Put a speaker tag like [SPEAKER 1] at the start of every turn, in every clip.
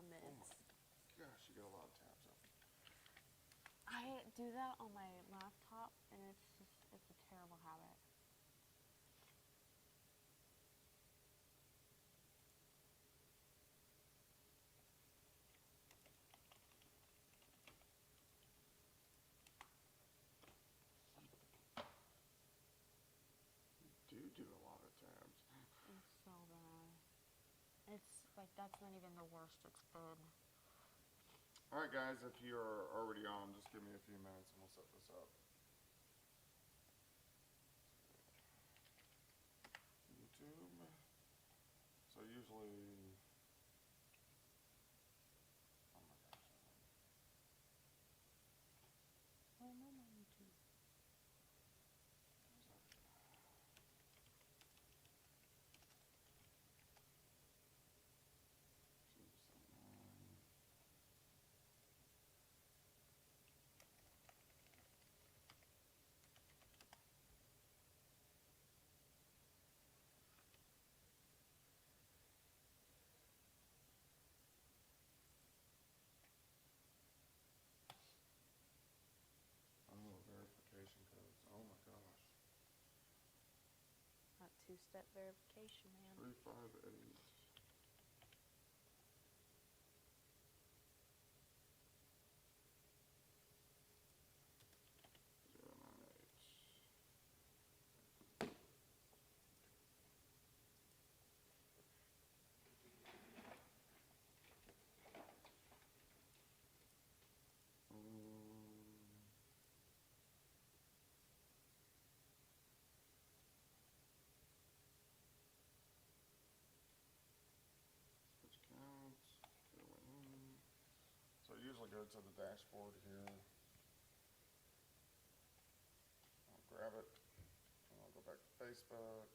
[SPEAKER 1] mitts.
[SPEAKER 2] Gosh, you got a lot of tabs up.
[SPEAKER 1] I do that on my laptop, and it's a terrible habit.
[SPEAKER 2] You do a lot of tabs.
[SPEAKER 1] It's so bad. It's like, that's not even the worst it's been.
[SPEAKER 2] Alright guys, if you're already on, just give me a few minutes and we'll set this up. YouTube. So usually, oh my gosh.
[SPEAKER 1] Oh, no, my YouTube.
[SPEAKER 2] Oh, verification codes. Oh my gosh.
[SPEAKER 1] That two-step verification, man.
[SPEAKER 2] 358. 098. Switch counts. Go in. So I usually go to the dashboard here. I'll grab it and I'll go back to Facebook.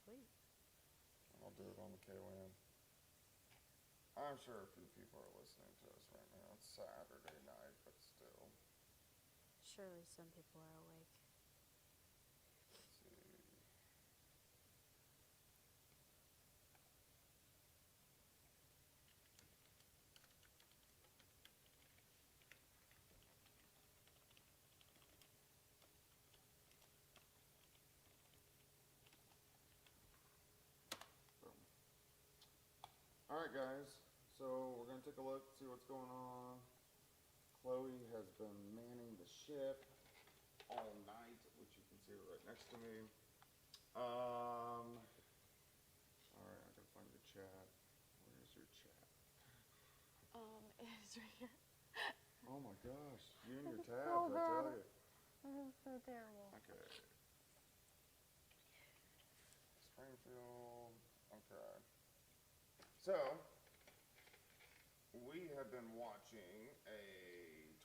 [SPEAKER 1] Sweet.
[SPEAKER 2] And I'll do it on the KWAN. I'm sure a few people are listening to us right now. It's Saturday night, but still.
[SPEAKER 1] Surely some people are awake.
[SPEAKER 2] Let's see. Alright guys, so we're going to take a look, see what's going on. Chloe has been manning the ship all night, which you can see right next to me. Alright, I gotta find your chat. Where's your chat?
[SPEAKER 1] It's right here.
[SPEAKER 2] Oh my gosh, you and your tabs, I tell you.
[SPEAKER 1] This is so terrible.
[SPEAKER 2] Okay. Springfield, okay. So, we have been watching a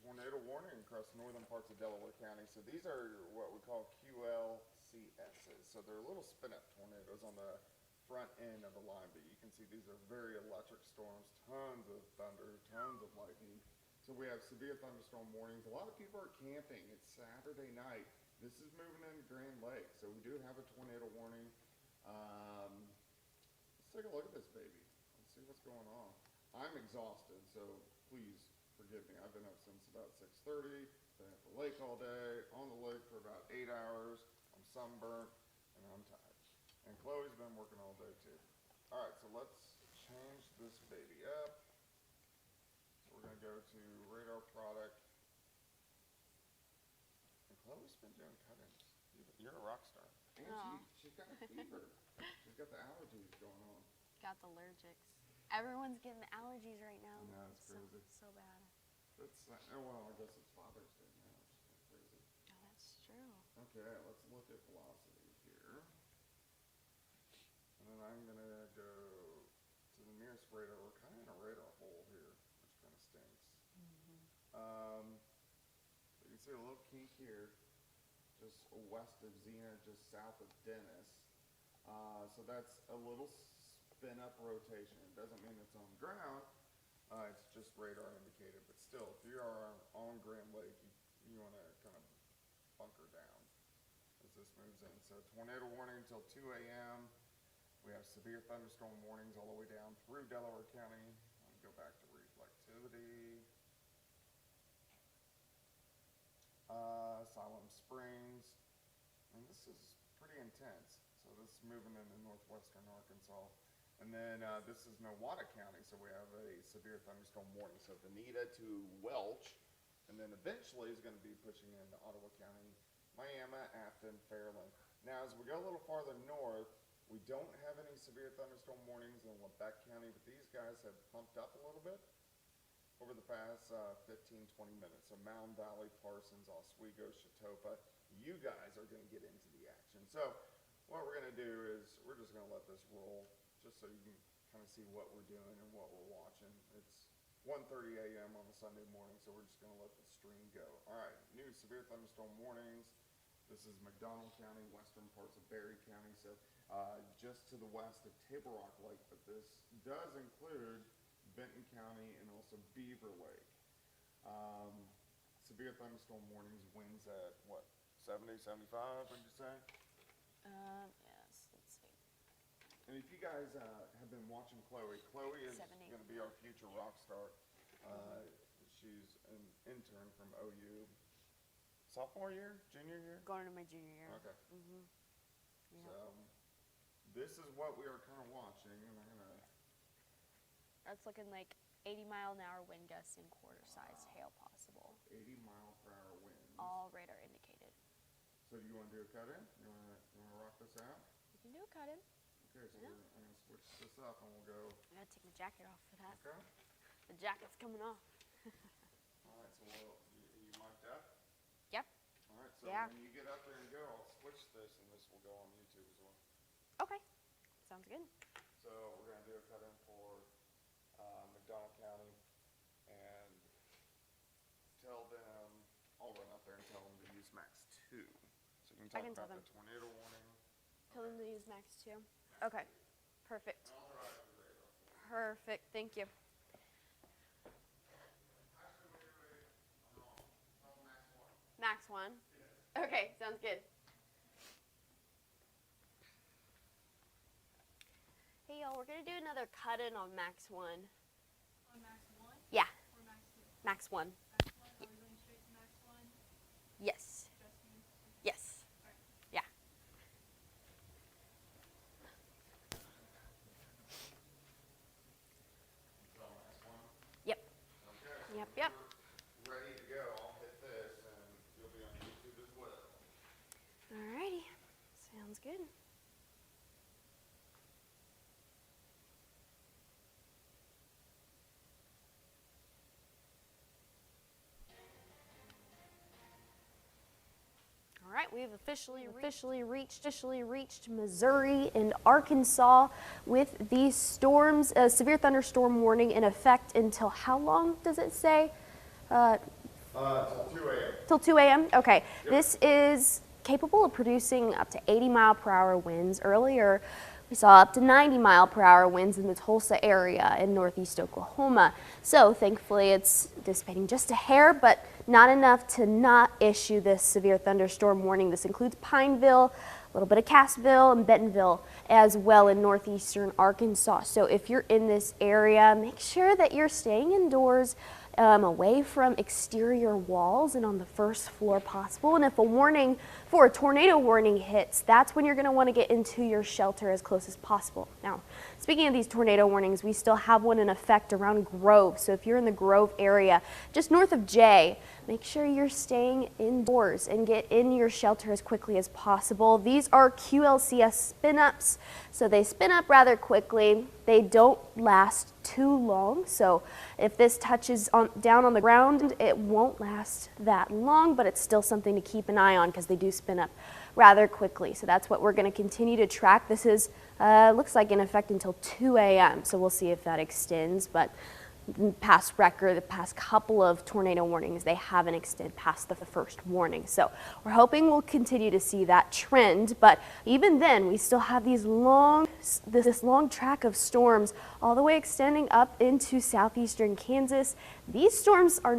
[SPEAKER 2] tornado warning across the northern parts of Delaware County. So these are what we call QLCSs. So they're little spin-up tornadoes on the front end of the line, but you can see these are very electric storms, tons of thunder, tons of lightning. So we have severe thunderstorm warnings. A lot of people are camping. It's Saturday night. This is moving into Grand Lake, so we do have a tornado warning. Let's take a look at this baby. Let's see what's going on. I'm exhausted, so please forgive me. I've been up since about 6:30, been at the lake all day, on the lake for about 8 hours. I'm sunburnt, and I'm tired. And Chloe's been working all day too. All right, so let's change this baby up. So we're gonna go to radar product. And Chloe's been doing cut-ins. You're a rock star. And she's got a fever. She's got the allergies going on.
[SPEAKER 1] Got the allergics. Everyone's getting allergies right now.
[SPEAKER 2] I know, it's crazy.
[SPEAKER 1] So bad.
[SPEAKER 2] That's, well, I guess it's Father's Day now. It's kind of crazy.
[SPEAKER 1] Oh, that's true.
[SPEAKER 2] Okay, let's look at velocity here. And then I'm gonna go to the nearest radar. We're kind of in a radar hole here, which kind of stinks. You can see a little kink here, just west of Xena, just south of Dennis. So that's a little spin up rotation. It doesn't mean it's on the ground, It's just radar indicated, but still, if you are on Grand Lake, you want to kind of bunker down as this moves in. So tornado warning until 2 a.m. We have severe thunderstorm warnings all the way down through Delaware County. Let me go back to reflectivity. Siloam Springs. And this is pretty intense. So this is moving into northwestern Arkansas. And then this is Nowata County, so we have a severe thunderstorm warning. So Veneta to Welch, and then eventually is going to be pushing into Ottawa County, Miami, Afton, Fairland. Now, as we go a little farther north, we don't have any severe thunderstorm warnings in Lebec County, but these guys have pumped up a little bit over the past 15, 20 minutes. So Mound Valley, Parsons, Oswego, Chatopa, you guys are going to get into the action. So what we're going to do is we're just going to let this roll just so you can kind of see what we're doing and what we're watching. It's 1:30 a.m. on a Sunday morning, so we're just going to let the stream go. All right, new severe thunderstorm warnings. This is McDonald County, western parts of Berry County, so just to the west of Table Rock Lake, but this does include Benton County and also Beaver Lake. Severe thunderstorm warnings, winds at what, 70, 75, would you say?
[SPEAKER 1] Yes, let's see.
[SPEAKER 2] And if you guys have been watching Chloe is
[SPEAKER 1] 70.
[SPEAKER 2] going to be our future rock star. She's an intern from OU. Sophomore year? Junior year?
[SPEAKER 1] Going into my junior year.
[SPEAKER 2] Okay.
[SPEAKER 1] Mm-hmm. Yeah.
[SPEAKER 2] So this is what we are kind of watching, and I'm going to...
[SPEAKER 1] That's looking like 80-mile-an-hour wind gusts and quarter-size hail possible.
[SPEAKER 2] 80-mile-per-hour winds.
[SPEAKER 1] All radar indicated.
[SPEAKER 2] So do you want to do a cut-in? You want to rock this out?
[SPEAKER 1] You can do a cut-in.
[SPEAKER 2] Okay, so
[SPEAKER 1] Yeah.
[SPEAKER 2] I'm going to switch this up, and we'll go...
[SPEAKER 1] I gotta take my jacket off for that.
[SPEAKER 2] Okay.
[SPEAKER 1] The jacket's coming off.
[SPEAKER 2] All right, so you mic'd up?
[SPEAKER 1] Yep.
[SPEAKER 2] All right, so
[SPEAKER 1] Yeah.
[SPEAKER 2] when you get up there and go, I'll switch this, and this will go on YouTube as well.
[SPEAKER 1] Okay. Sounds good.
[SPEAKER 2] So we're going to do a cut-in for McDonald County, and tell them, I'll run up there and tell them to use Max 2. So you can talk
[SPEAKER 1] I can tell
[SPEAKER 2] about
[SPEAKER 1] them.
[SPEAKER 2] the tornado warning.
[SPEAKER 1] Tell them to use Max 2. Okay. Perfect.
[SPEAKER 2] All right, radar.
[SPEAKER 1] Perfect. Thank you.
[SPEAKER 2] Actually, wait, I'm wrong. Tell them Max 1.
[SPEAKER 1] Max 1?
[SPEAKER 2] Yes.
[SPEAKER 1] Okay. Sounds good. Hey, y'all. We're going to do another cut-in on Max 1.
[SPEAKER 3] On Max 1
[SPEAKER 1] Yeah.
[SPEAKER 3] or Max 2?
[SPEAKER 1] Max 1.
[SPEAKER 3] Max 1, are we going straight to Max 1?
[SPEAKER 1] Yes.
[SPEAKER 3] Just me?
[SPEAKER 1] Yes.
[SPEAKER 3] Alright.
[SPEAKER 1] Yeah.
[SPEAKER 2] Tell Max 1.
[SPEAKER 1] Yep.
[SPEAKER 2] Okay. So
[SPEAKER 1] Yep,
[SPEAKER 2] when
[SPEAKER 1] yep.
[SPEAKER 2] you're ready to go, I'll hit this, and you'll be on YouTube as well.
[SPEAKER 1] Alrighty. Sounds good. All right, we have officially reached Missouri and Arkansas with these storms. A severe thunderstorm warning in effect until how long does it say?
[SPEAKER 2] Till 2 a.m.
[SPEAKER 1] Till 2 a.m.? Okay.
[SPEAKER 2] Yep.
[SPEAKER 1] This is capable of producing up to 80-mile-per-hour winds. Earlier, we saw up to 90-mile-per-hour winds in the Tulsa area in northeast Oklahoma. So thankfully, it's dissipating just a hair, but not enough to not issue this severe thunderstorm warning. This includes Pineville, a little bit of Cassville and Bentonville as well in northeastern Arkansas. So if you're in this area, make sure that you're staying indoors, away from exterior walls and on the first floor possible. And if a warning for a tornado warning hits, that's when you're going to want to get into your shelter as close as possible. Now, speaking of these tornado warnings, we still have one in effect around Grove. So if you're in the Grove area, just north of Jay, make sure you're staying indoors and get in your shelter as quickly as possible. These are QLCS spin-ups, so they spin up rather quickly. They don't last too long, so if this touches down on the ground, it won't last that long, but it's still something to keep an eye on because they do spin up rather quickly. So that's what we're going to continue to track. This is looks like in effect until 2 a.m., so we'll see if that extends, but past record, the past couple of tornado warnings, they haven't extended past the first warning. So we're hoping we'll continue to see that trend, but even then we still have this long track of storms all the way extending up into southeastern Kansas. These storms are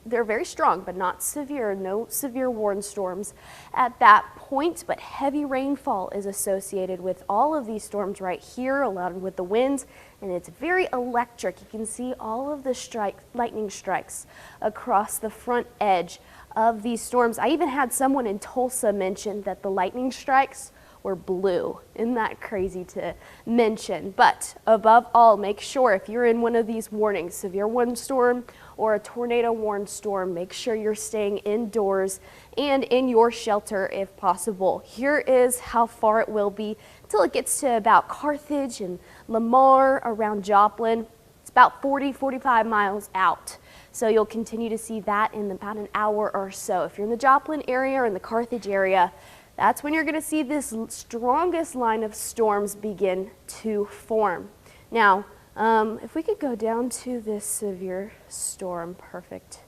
[SPEAKER 1] they're very strong, but not severe. No severe warned storms at that point, but heavy rainfall is associated with all of these storms right here, along with the winds, and it's very electric. You can see all of the lightning strikes across the front edge of these storms. I even had someone in Tulsa mention that the lightning strikes were blue. Isn't that crazy to mention? But above all, make sure if you're in one of these warnings, severe warned storm or a tornado warned storm, make sure you're staying indoors and in your shelter if possible. Here is how far it will be until it gets to about Carthage and Lamar around Joplin. It's about 45 miles out. So you'll continue to see that in about an hour or so. If you're in the Joplin area or in the Carthage area, that's when you're going to see this strongest line of storms begin to form. Now, if we could go down to this severe storm, perfect.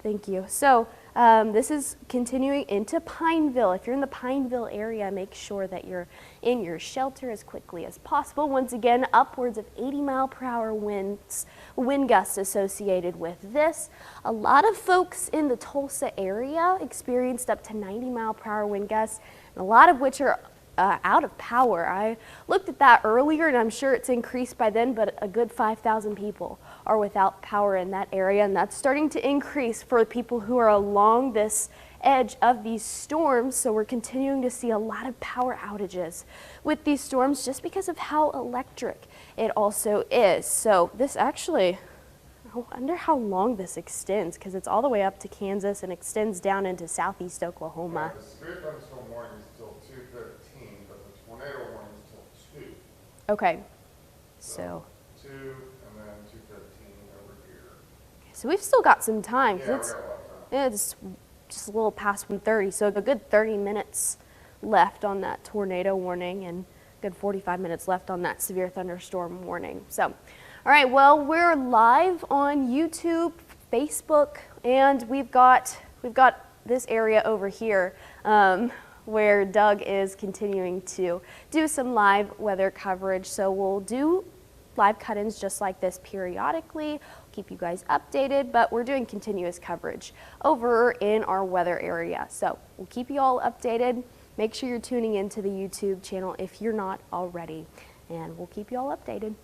[SPEAKER 1] Thank you. So this is continuing into Pineville. If you're in the Pineville area, make sure that you're in your shelter as quickly as possible. Once again, upwards of 80-mile-per-hour wind gusts associated with this. A lot of folks in the Tulsa area experienced up to 90-mile-per-hour wind gusts, and a lot of which are out of power. I looked at that earlier, and I'm sure it's increased by then, but a good 5,000 people are without power in that area, and that's starting to increase for people who are along this edge of these storms. So we're continuing to see a lot of power outages with these storms just because of how electric it also is. So this actually, I wonder how long this extends, because it's all the way up to Kansas and extends down into southeast Oklahoma.
[SPEAKER 2] Yeah, the severe thunderstorm warning is till 2:15, but the tornado warning is till 2.
[SPEAKER 1] Okay, so
[SPEAKER 2] 2 and then 2:15 over here.
[SPEAKER 1] so we've still got some time. 'Cause
[SPEAKER 2] Yeah, we got a lot of time.
[SPEAKER 1] it's just a little past 1:30, so a good 30 minutes left on that tornado warning and a good 45 minutes left on that severe thunderstorm warning. So, all right, well, we're live on YouTube, Facebook, and we've got this area over here where Doug is continuing to do some live weather coverage. So we'll do live cut-ins just like this periodically, keep you guys updated, but we're doing continuous coverage over in our weather area. So we'll keep you all updated. Make sure you're tuning into the YouTube channel if you're not already, and we'll keep you all updated.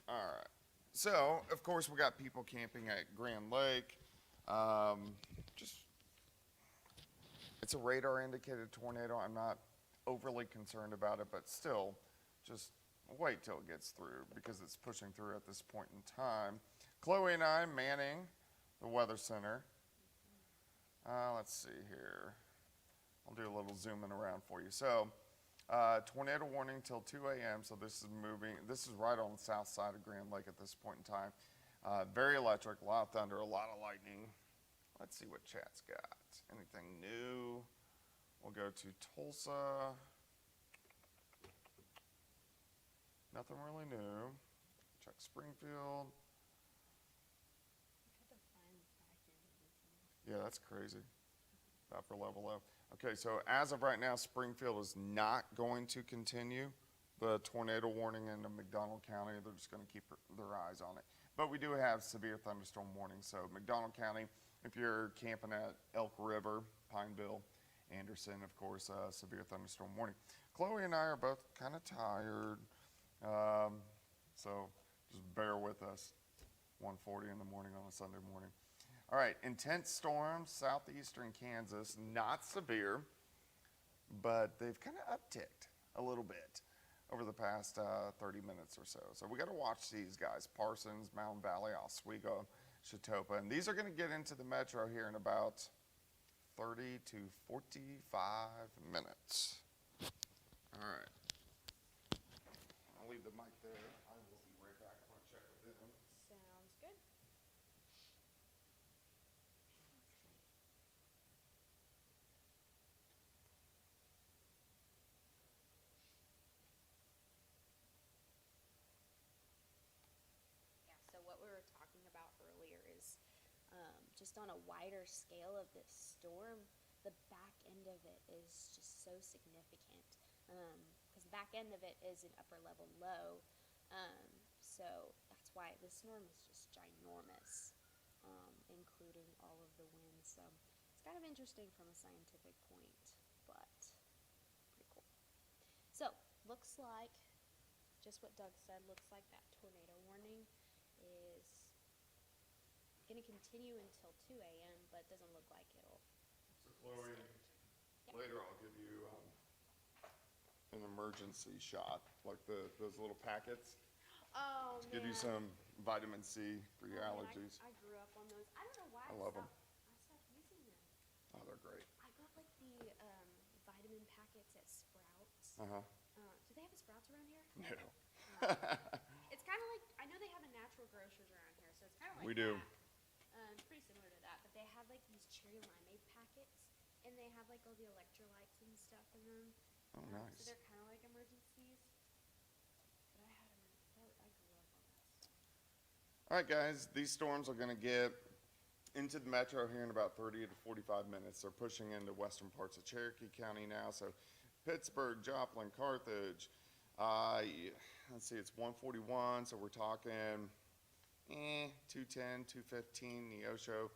[SPEAKER 2] All right. So, of course, we got people camping at Grand Lake. Just, it's a radar indicated tornado. I'm not overly concerned about it, but still, just wait till it gets through because it's pushing through at this point in time. Chloe and I manning the Weather Center. Let's see here. I'll do a little zooming around for you. So, tornado warning till 2 a.m. So this is moving. This is right on the south side of Grand Lake at this point in time. Very electric, a lot of thunder, a lot of lightning. Let's see what chat's got. Anything new? We'll go to Tulsa. Nothing really new. Check Springfield. Yeah, that's crazy. About for level up. Okay, so as of right now, Springfield is not going to continue the tornado warning in McDonald County. They're just going to keep their eyes on it. But we do have severe thunderstorm warnings. So McDonald County, if you're camping at Elk River, Pineville, Anderson, of course, severe thunderstorm warning. Chloe and I are both kind of tired, so just bear with us. 1:40 in the morning on a Sunday morning. All right, intense storms, southeastern Kansas, not severe, but they've kind of upticked a little bit over the past 30 minutes or so. So we got to watch these guys: Parsons, Mountain Valley, Oswego, Chautauqua, and these are going to get into the metro here in about 30 to 45 minutes. All right. I'll leave the mic there. I will be right back. I want to check with them.
[SPEAKER 1] Sounds good. Yeah, so what we were talking about earlier is just on a wider scale of this storm, the back end of it is just so significant because the back end of it is an upper level low. So that's why the storm is just ginormous, including all of the winds. So it's kind of interesting from a scientific point, but pretty cool. So looks like, just what Doug said, looks like that tornado warning is going to continue until 2 a.m., but it doesn't look like it'll.
[SPEAKER 2] So Chloe,
[SPEAKER 1] Yep.
[SPEAKER 2] later I'll give you an emergency shot, like those little packets,
[SPEAKER 1] Oh,
[SPEAKER 2] to give you some vitamin C for your allergies.
[SPEAKER 1] I grew up on those. I don't know why
[SPEAKER 2] I love 'em.
[SPEAKER 1] I stopped using them.
[SPEAKER 2] Oh, they're great.
[SPEAKER 1] I got like the vitamin packets at Sprouts.
[SPEAKER 2] Uh-huh.
[SPEAKER 1] Do they have a Sprouts around here?
[SPEAKER 2] No.
[SPEAKER 1] It's kind of like, I know they have a natural grocers around here, so it's kind of like
[SPEAKER 2] We do.
[SPEAKER 1] that. It's pretty similar to that, but they have like these cherry limeade packets, and they have like all the electrolytes and stuff in them.
[SPEAKER 2] Oh,
[SPEAKER 1] So
[SPEAKER 2] nice.
[SPEAKER 1] they're kind of like emergencies. But I had them. I grew up on that stuff.
[SPEAKER 2] All right, guys, these storms are going to get into the metro here in about 30 to 45 minutes. They're pushing into western parts of Cherokee County now. So Pittsburgh, Joplin, Carthage. Let's see, it's 141, so we're talking 210, 215, Neosho,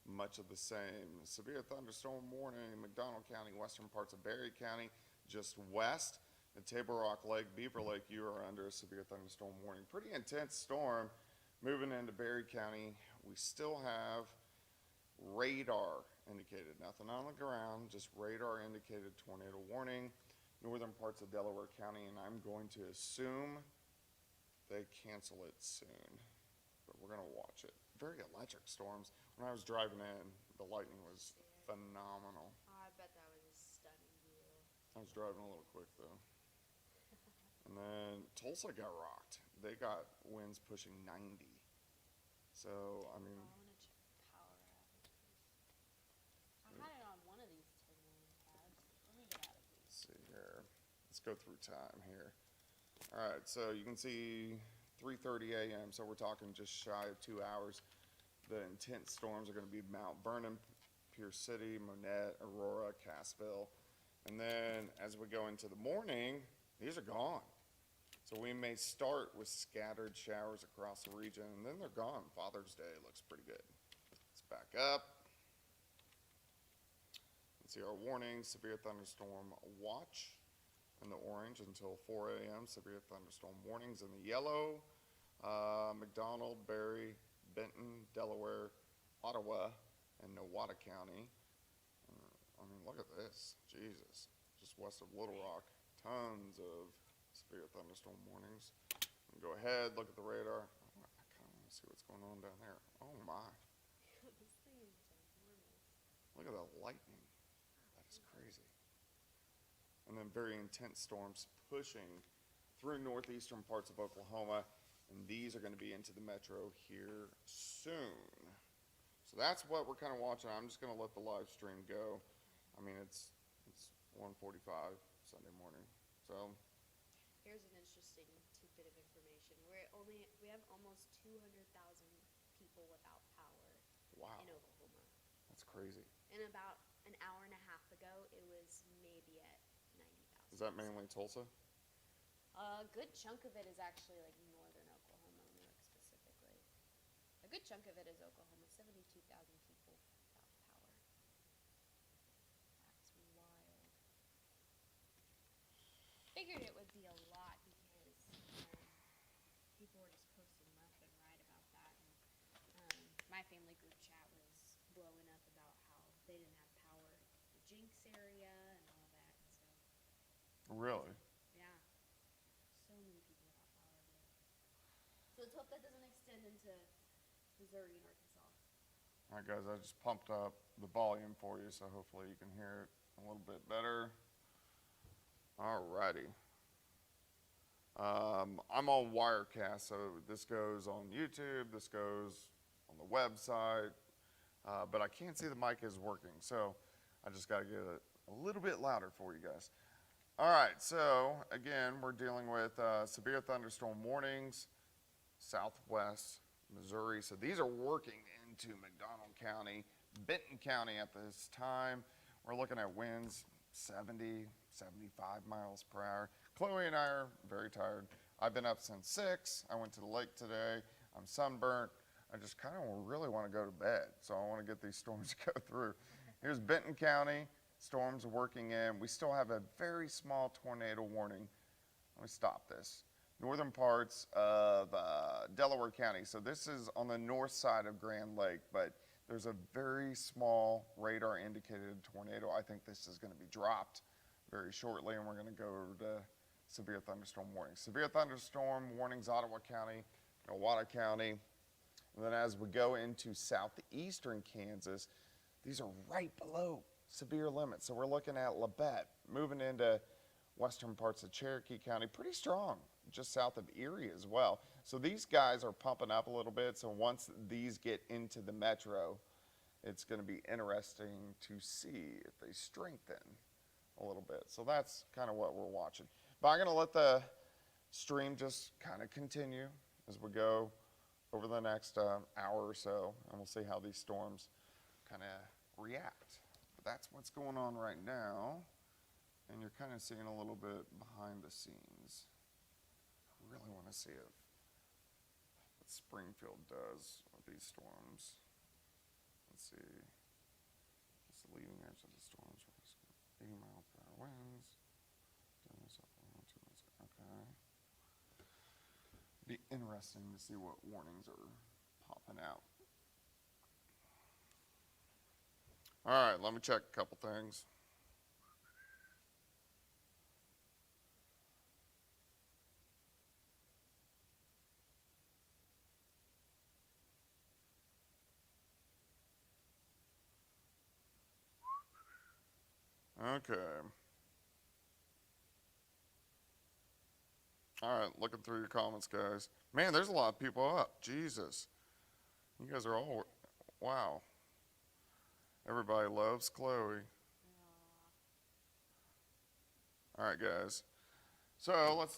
[SPEAKER 2] much of the same. Severe thunderstorm warning in McDonald County, western parts of Berry County, just west. The Table Rock Lake, Beaver Lake, you are under a severe thunderstorm warning. Pretty intense storm moving into Berry County. We still have radar indicated, nothing on the ground, just radar indicated tornado warning. Northern parts of Delaware County, and I'm going to assume they cancel it soon, but we're going to watch it. Very electric storms. When I was driving in, the lightning was phenomenal.
[SPEAKER 1] Oh, I bet that was a stunning view.
[SPEAKER 2] I was driving a little quick though. And then Tulsa got rocked. They got winds pushing 90. So, I mean,
[SPEAKER 1] I want to check power outages. I had it on one of these 10-million tabs. Let me get out of these.
[SPEAKER 2] let's see here. Let's go through time here. All right, so you can see 3:30 a.m. So we're talking just shy of 2 hours. The intense storms are going to be Mount Vernon, Pierce City, Monette, Aurora, Cassville. And then as we go into the morning, these are gone. So we may start with scattered showers across the region, and then they're gone. Father's Day looks pretty good. Let's back up. Let's see our warnings: severe thunderstorm watch in the orange until 4 a.m. Severe thunderstorm warnings in the yellow. McDonald, Berry, Benton, Delaware, Ottawa, and Nowata County. I mean, look at this. Jesus. Just west of Little Rock. Tons of severe thunderstorm warnings. Go ahead, look at the radar. I kind of want to see what's going on down there. Oh my.
[SPEAKER 1] This thing is ginormous.
[SPEAKER 2] Look at the lightning. That is crazy. And then very intense storms pushing through northeastern parts of Oklahoma. And these are going to be into the metro here soon. So that's what we're kind of watching. I'm just going to let the live stream go. I mean, it's 1:45 Sunday morning. So
[SPEAKER 1] Here's an interesting tidbit of information. We have almost 200,000 people without power
[SPEAKER 2] wow,
[SPEAKER 1] in Oklahoma.
[SPEAKER 2] that's crazy.
[SPEAKER 1] And about an hour and a half ago, it was maybe at 90,000.
[SPEAKER 2] Is that mainly Tulsa?
[SPEAKER 1] A good chunk of it is actually like northern Oklahoma, New York specifically. A good chunk of it is Oklahoma, 72,000 people without power. That's wild. Figured it would be a lot because people were just posting left and right about that. And my family group chat was blowing up about how they didn't have power in the Jinx area and all that. So
[SPEAKER 2] Really?
[SPEAKER 1] yeah, so many people without power there. So let's hope that doesn't extend into Missouri and Arkansas.
[SPEAKER 2] All right, guys, I just pumped up the volume for you, so hopefully you can hear it a little bit better. All righty. I'm on Wirecast, so this goes on YouTube, this goes on the website, but I can't see the mic is working, so I just got to get it a little bit louder for you guys. All right, so again, we're dealing with severe thunderstorm warnings, southwest Missouri. So these are working into McDonald County, Benton County at this time. We're looking at winds 70, 75 miles per hour. Chloe and I are very tired. I've been up since 6. I went to the lake today. I'm sunburnt. I just kind of really want to go to bed. So I want to get these storms to go through. Here's Benton County. Storms are working in. We still have a very small tornado warning. Let me stop this. Northern parts of Delaware County. So this is on the north side of Grand Lake, but there's a very small radar indicated tornado. I think this is going to be dropped very shortly, and we're going to go over to severe thunderstorm warnings. Severe thunderstorm warnings, Ottawa County, Nowata County. And then as we go into southeastern Kansas, these are right below severe limits. So we're looking at Labette, moving into western parts of Cherokee County, pretty strong, just south of Erie as well. So these guys are pumping up a little bit. So once these get into the metro, it's going to be interesting to see if they strengthen a little bit. So that's kind of what we're watching. But I'm going to let the stream just kind of continue as we go over the next hour or so, and we'll see how these storms kind of react. But that's what's going on right now. And you're kind of seeing a little bit behind the scenes. I really want to see what Springfield does with these storms. Let's see. It's the leading edge of the storms. 80 mile per hour winds. Okay. Be interesting to see what warnings are popping out. All right, let me check a couple things. Okay. All right, looking through your comments, guys. Man, there's a lot of people up. Jesus. You guys are all, wow. Everybody loves Chloe. All right, guys. So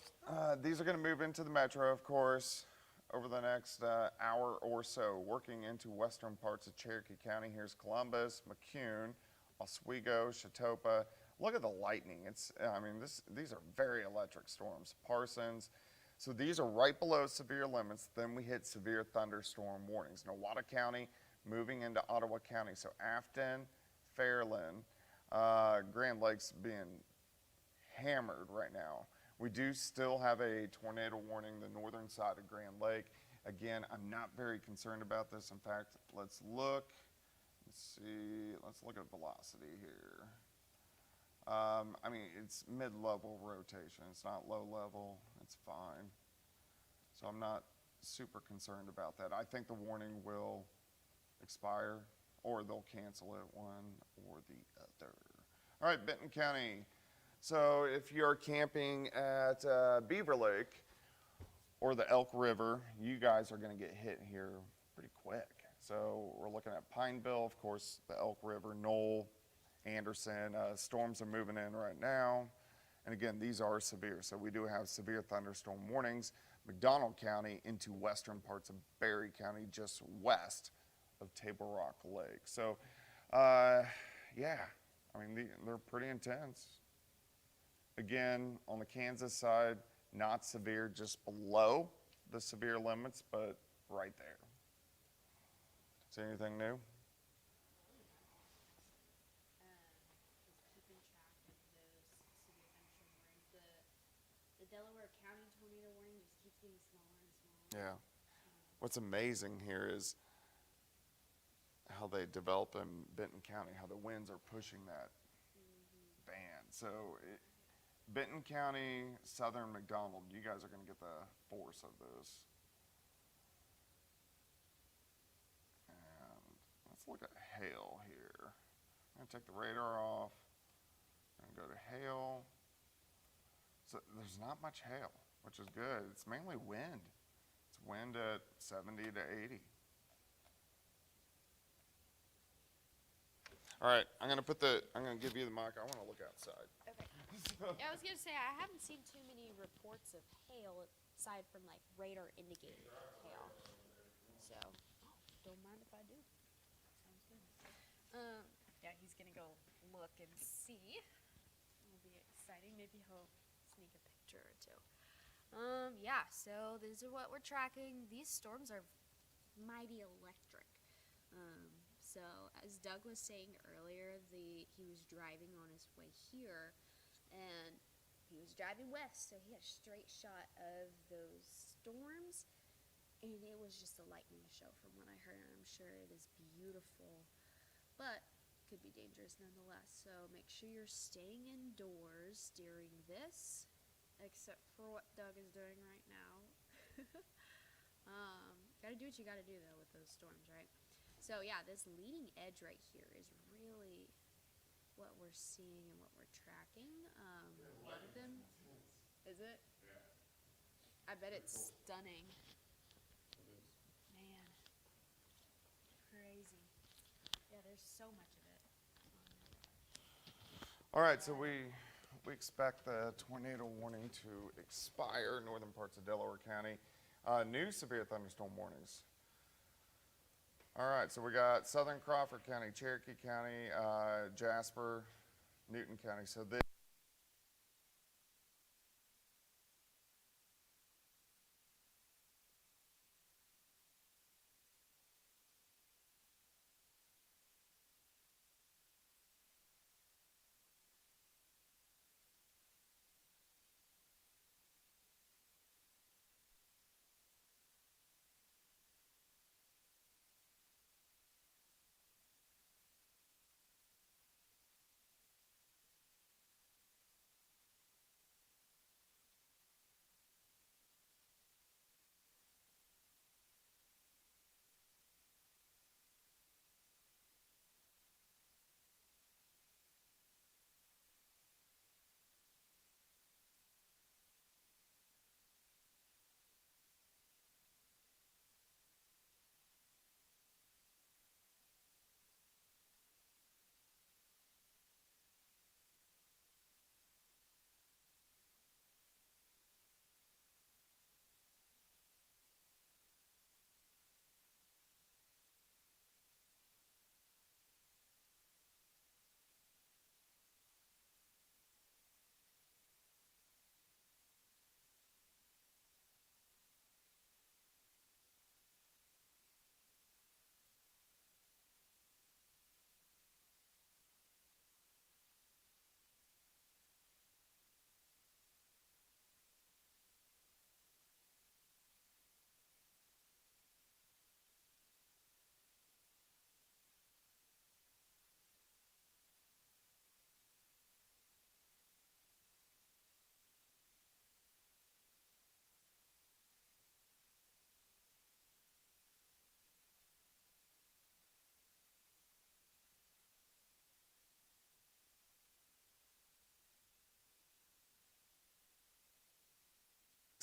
[SPEAKER 2] these are going to move into the metro, of course, over the next hour or so, working into western parts of Cherokee County. Here's Columbus, McCune, Oswego, Chautauqua. Look at the lightning. These are very electric storms. Parsons. So these are right below severe limits. Then we hit severe thunderstorm warnings. Nowata County moving into Ottawa County. So Afton, Fairland, Grand Lake's being hammered right now. We do still have a tornado warning the northern side of Grand Lake. Again, I'm not very concerned about this. In fact, let's look. Let's look at velocity here. It's mid-level rotation. It's not low level. It's fine. So I'm not super concerned about that. I think the warning will expire, or they'll cancel it, one or the other. All right, Benton County. So if you're camping at Beaver Lake or the Elk River, you guys are going to get hit here pretty quick. So we're looking at Pineville, of course, the Elk River, Knoll, Anderson. Storms are moving in right now. And again, these are severe. So we do have severe thunderstorm warnings. McDonald County into western parts of Berry County, just west of Table Rock Lake. So, they're pretty intense. Again, on the Kansas side, Not severe, just below the severe limits, but right there. Is there anything new?
[SPEAKER 1] Just keeping track of those severe thunderstorm warnings. The Delaware County tornado warning just keeps getting smaller and smaller.
[SPEAKER 2] Yeah. What's amazing here is how they develop in Benton County, how the winds are pushing that band. So Benton County, southern McDonald, you guys are going to get the force of this. And let's look at hail here. I'm going to take the radar off and go to hail. So there's not much hail, which is good. It's mainly wind. It's wind at 70 to 80. All right, I'm gonna give you the mic. I want to look outside.
[SPEAKER 1] Okay. Yeah, I was gonna say I haven't seen too many reports of hail aside from like radar indicated hail. So, don't mind if I do. Sounds good. Yeah, he's gonna go look and see. It'll be exciting. Maybe he'll sneak a picture or two. Yeah. So these are what we're tracking. These storms are mighty electric. So as Doug was saying earlier, he was driving on his way here, and he was driving west, so he had a straight shot of those storms, and it was just a lightning show from what I heard. I'm sure it is beautiful, but could be dangerous nonetheless. So make sure you're staying indoors during this, except for what Doug is doing right now. Gotta do what you gotta do though with those storms, right? So yeah, this leading edge right here is really what we're seeing and what we're tracking. A lot of them. Is it?
[SPEAKER 2] Yeah.
[SPEAKER 1] I bet it's stunning. Man. Crazy. Yeah, there's so much of it. Oh my gosh.
[SPEAKER 2] All right, so we expect the tornado warning to expire in northern parts of Delaware County. New severe thunderstorm warnings. All right, so we got southern Crawford County, Cherokee County, Jasper, Newton County. So this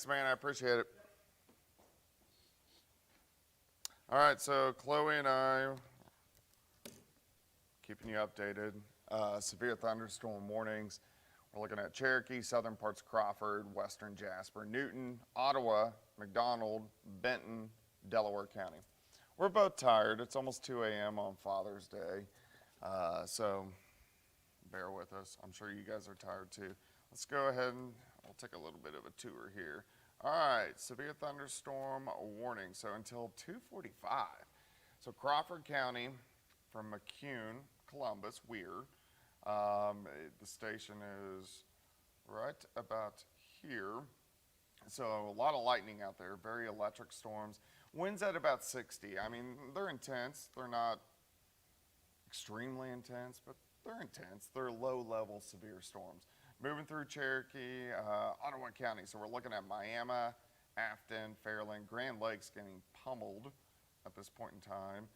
[SPEAKER 2] man, I appreciate it. All right, so Chloe and I keeping you updated. Severe thunderstorm warnings. We're looking at Cherokee, southern parts of Crawford, western Jasper, Newton, Ottawa, McDonald, Benton, Delaware County. We're both tired. It's almost 2 a.m. on Father's Day, so bear with us. I'm sure you guys are tired too. Let's go ahead and we'll take a little bit of a tour here. All right, severe thunderstorm warning. So until 2:45. So Crawford County from McCune, Columbus, Weir. The station is right about here. So a lot of lightning out there, very electric storms. Winds at about 60. I mean, they're intense. They're not extremely intense, but they're intense. They're low-level severe storms. Moving through Cherokee, Ottawa County. So we're looking at Miami, Afton, Fairland, Grand Lakes getting pummeled at this point in time.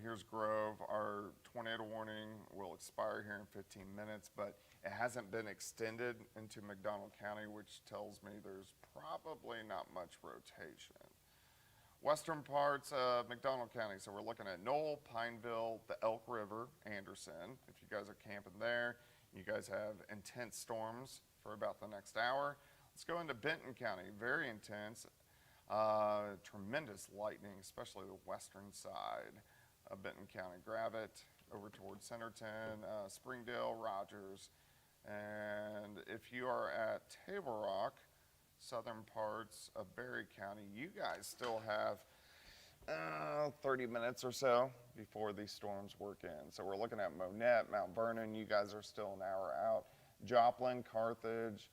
[SPEAKER 2] Here's Grove. Our tornado warning will expire here in 15 minutes, but it hasn't been extended into McDonald County, which tells me there's probably not much rotation. Western parts of McDonald County. So we're looking at Knoll, Pineville, the Elk River, Anderson. If you guys are camping there, you guys have intense storms for about the next hour. Let's go into Benton County. Very intense. Tremendous lightning, especially the western side of Benton County. Gravette over towards Centerton, Springdale, Rogers. And if you are at Table Rock, southern parts of Berry County, you guys still have 30 minutes or so before these storms work in. So we're looking at Monette, Mount Vernon, you guys are still an hour out. Joplin, Carthage,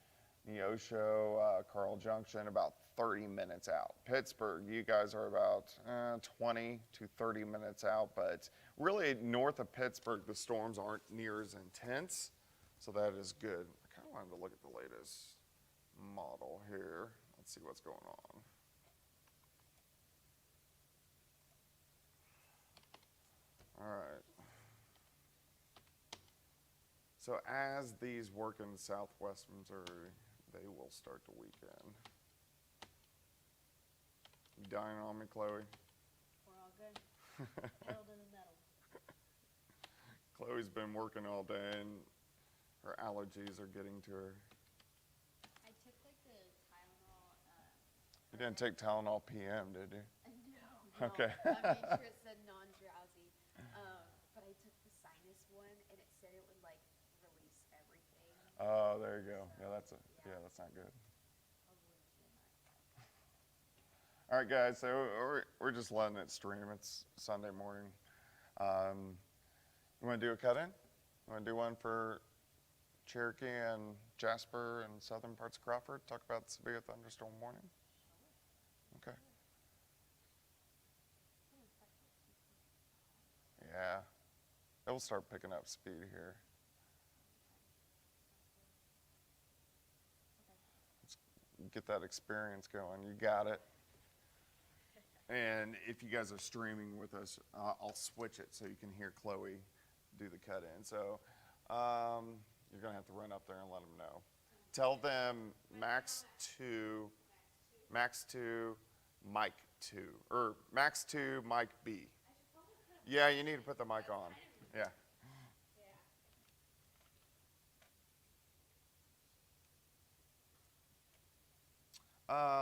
[SPEAKER 2] Neosho, Carl Junction, about 30 minutes out. Pittsburgh, you guys are about 20 to 30 minutes out, but really north of Pittsburgh, the storms aren't near as intense, so that is good. I kind of wanted to look at the latest model here. Let's see what's going on. All right. So as these work in southwest Missouri, they will start to weaken. You dying on me, Chloe?
[SPEAKER 3] We're all good. Pedal to the metal.
[SPEAKER 2] Chloe's been working all day and her allergies are getting to her.
[SPEAKER 3] I took like the Tylenol.
[SPEAKER 2] You didn't take Tylenol PM, did you?
[SPEAKER 3] No.
[SPEAKER 2] Okay.
[SPEAKER 3] I made sure it said non-drowsy. But I took the sinus one, and it said it would like release everything.
[SPEAKER 2] Oh, there you go. Yeah, that's that's not good. All right, guys. So we're just letting it stream. It's Sunday morning. You want to do a cut-in? You want to do one for Cherokee and Jasper and southern parts of Crawford? Talk about the severe thunderstorm warning. Okay. Yeah, it will start picking up speed here. Let's get that experience going. You got it. And if you guys are streaming with us, I'll switch it so you can hear Chloe do the cut in. So you're going to have to run up there and let them know. Tell them max 2, mic 2, or max 2, mic B. Yeah, you need to put the mic on. Yeah.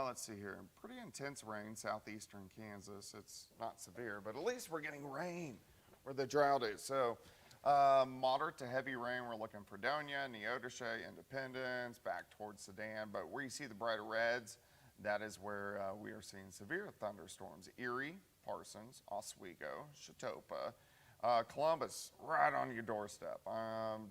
[SPEAKER 2] Let's see here. Pretty intense rain, southeastern Kansas. It's not severe, but at least we're getting rain where the drought is. So moderate to heavy rain, we're looking for Fredonia, Neodesha, Independence, back towards Sedan. But where you see the brighter reds, that is where we are seeing severe thunderstorms. Erie, Parsons, Oswego, Chautauqua, Columbus, right on your doorstep,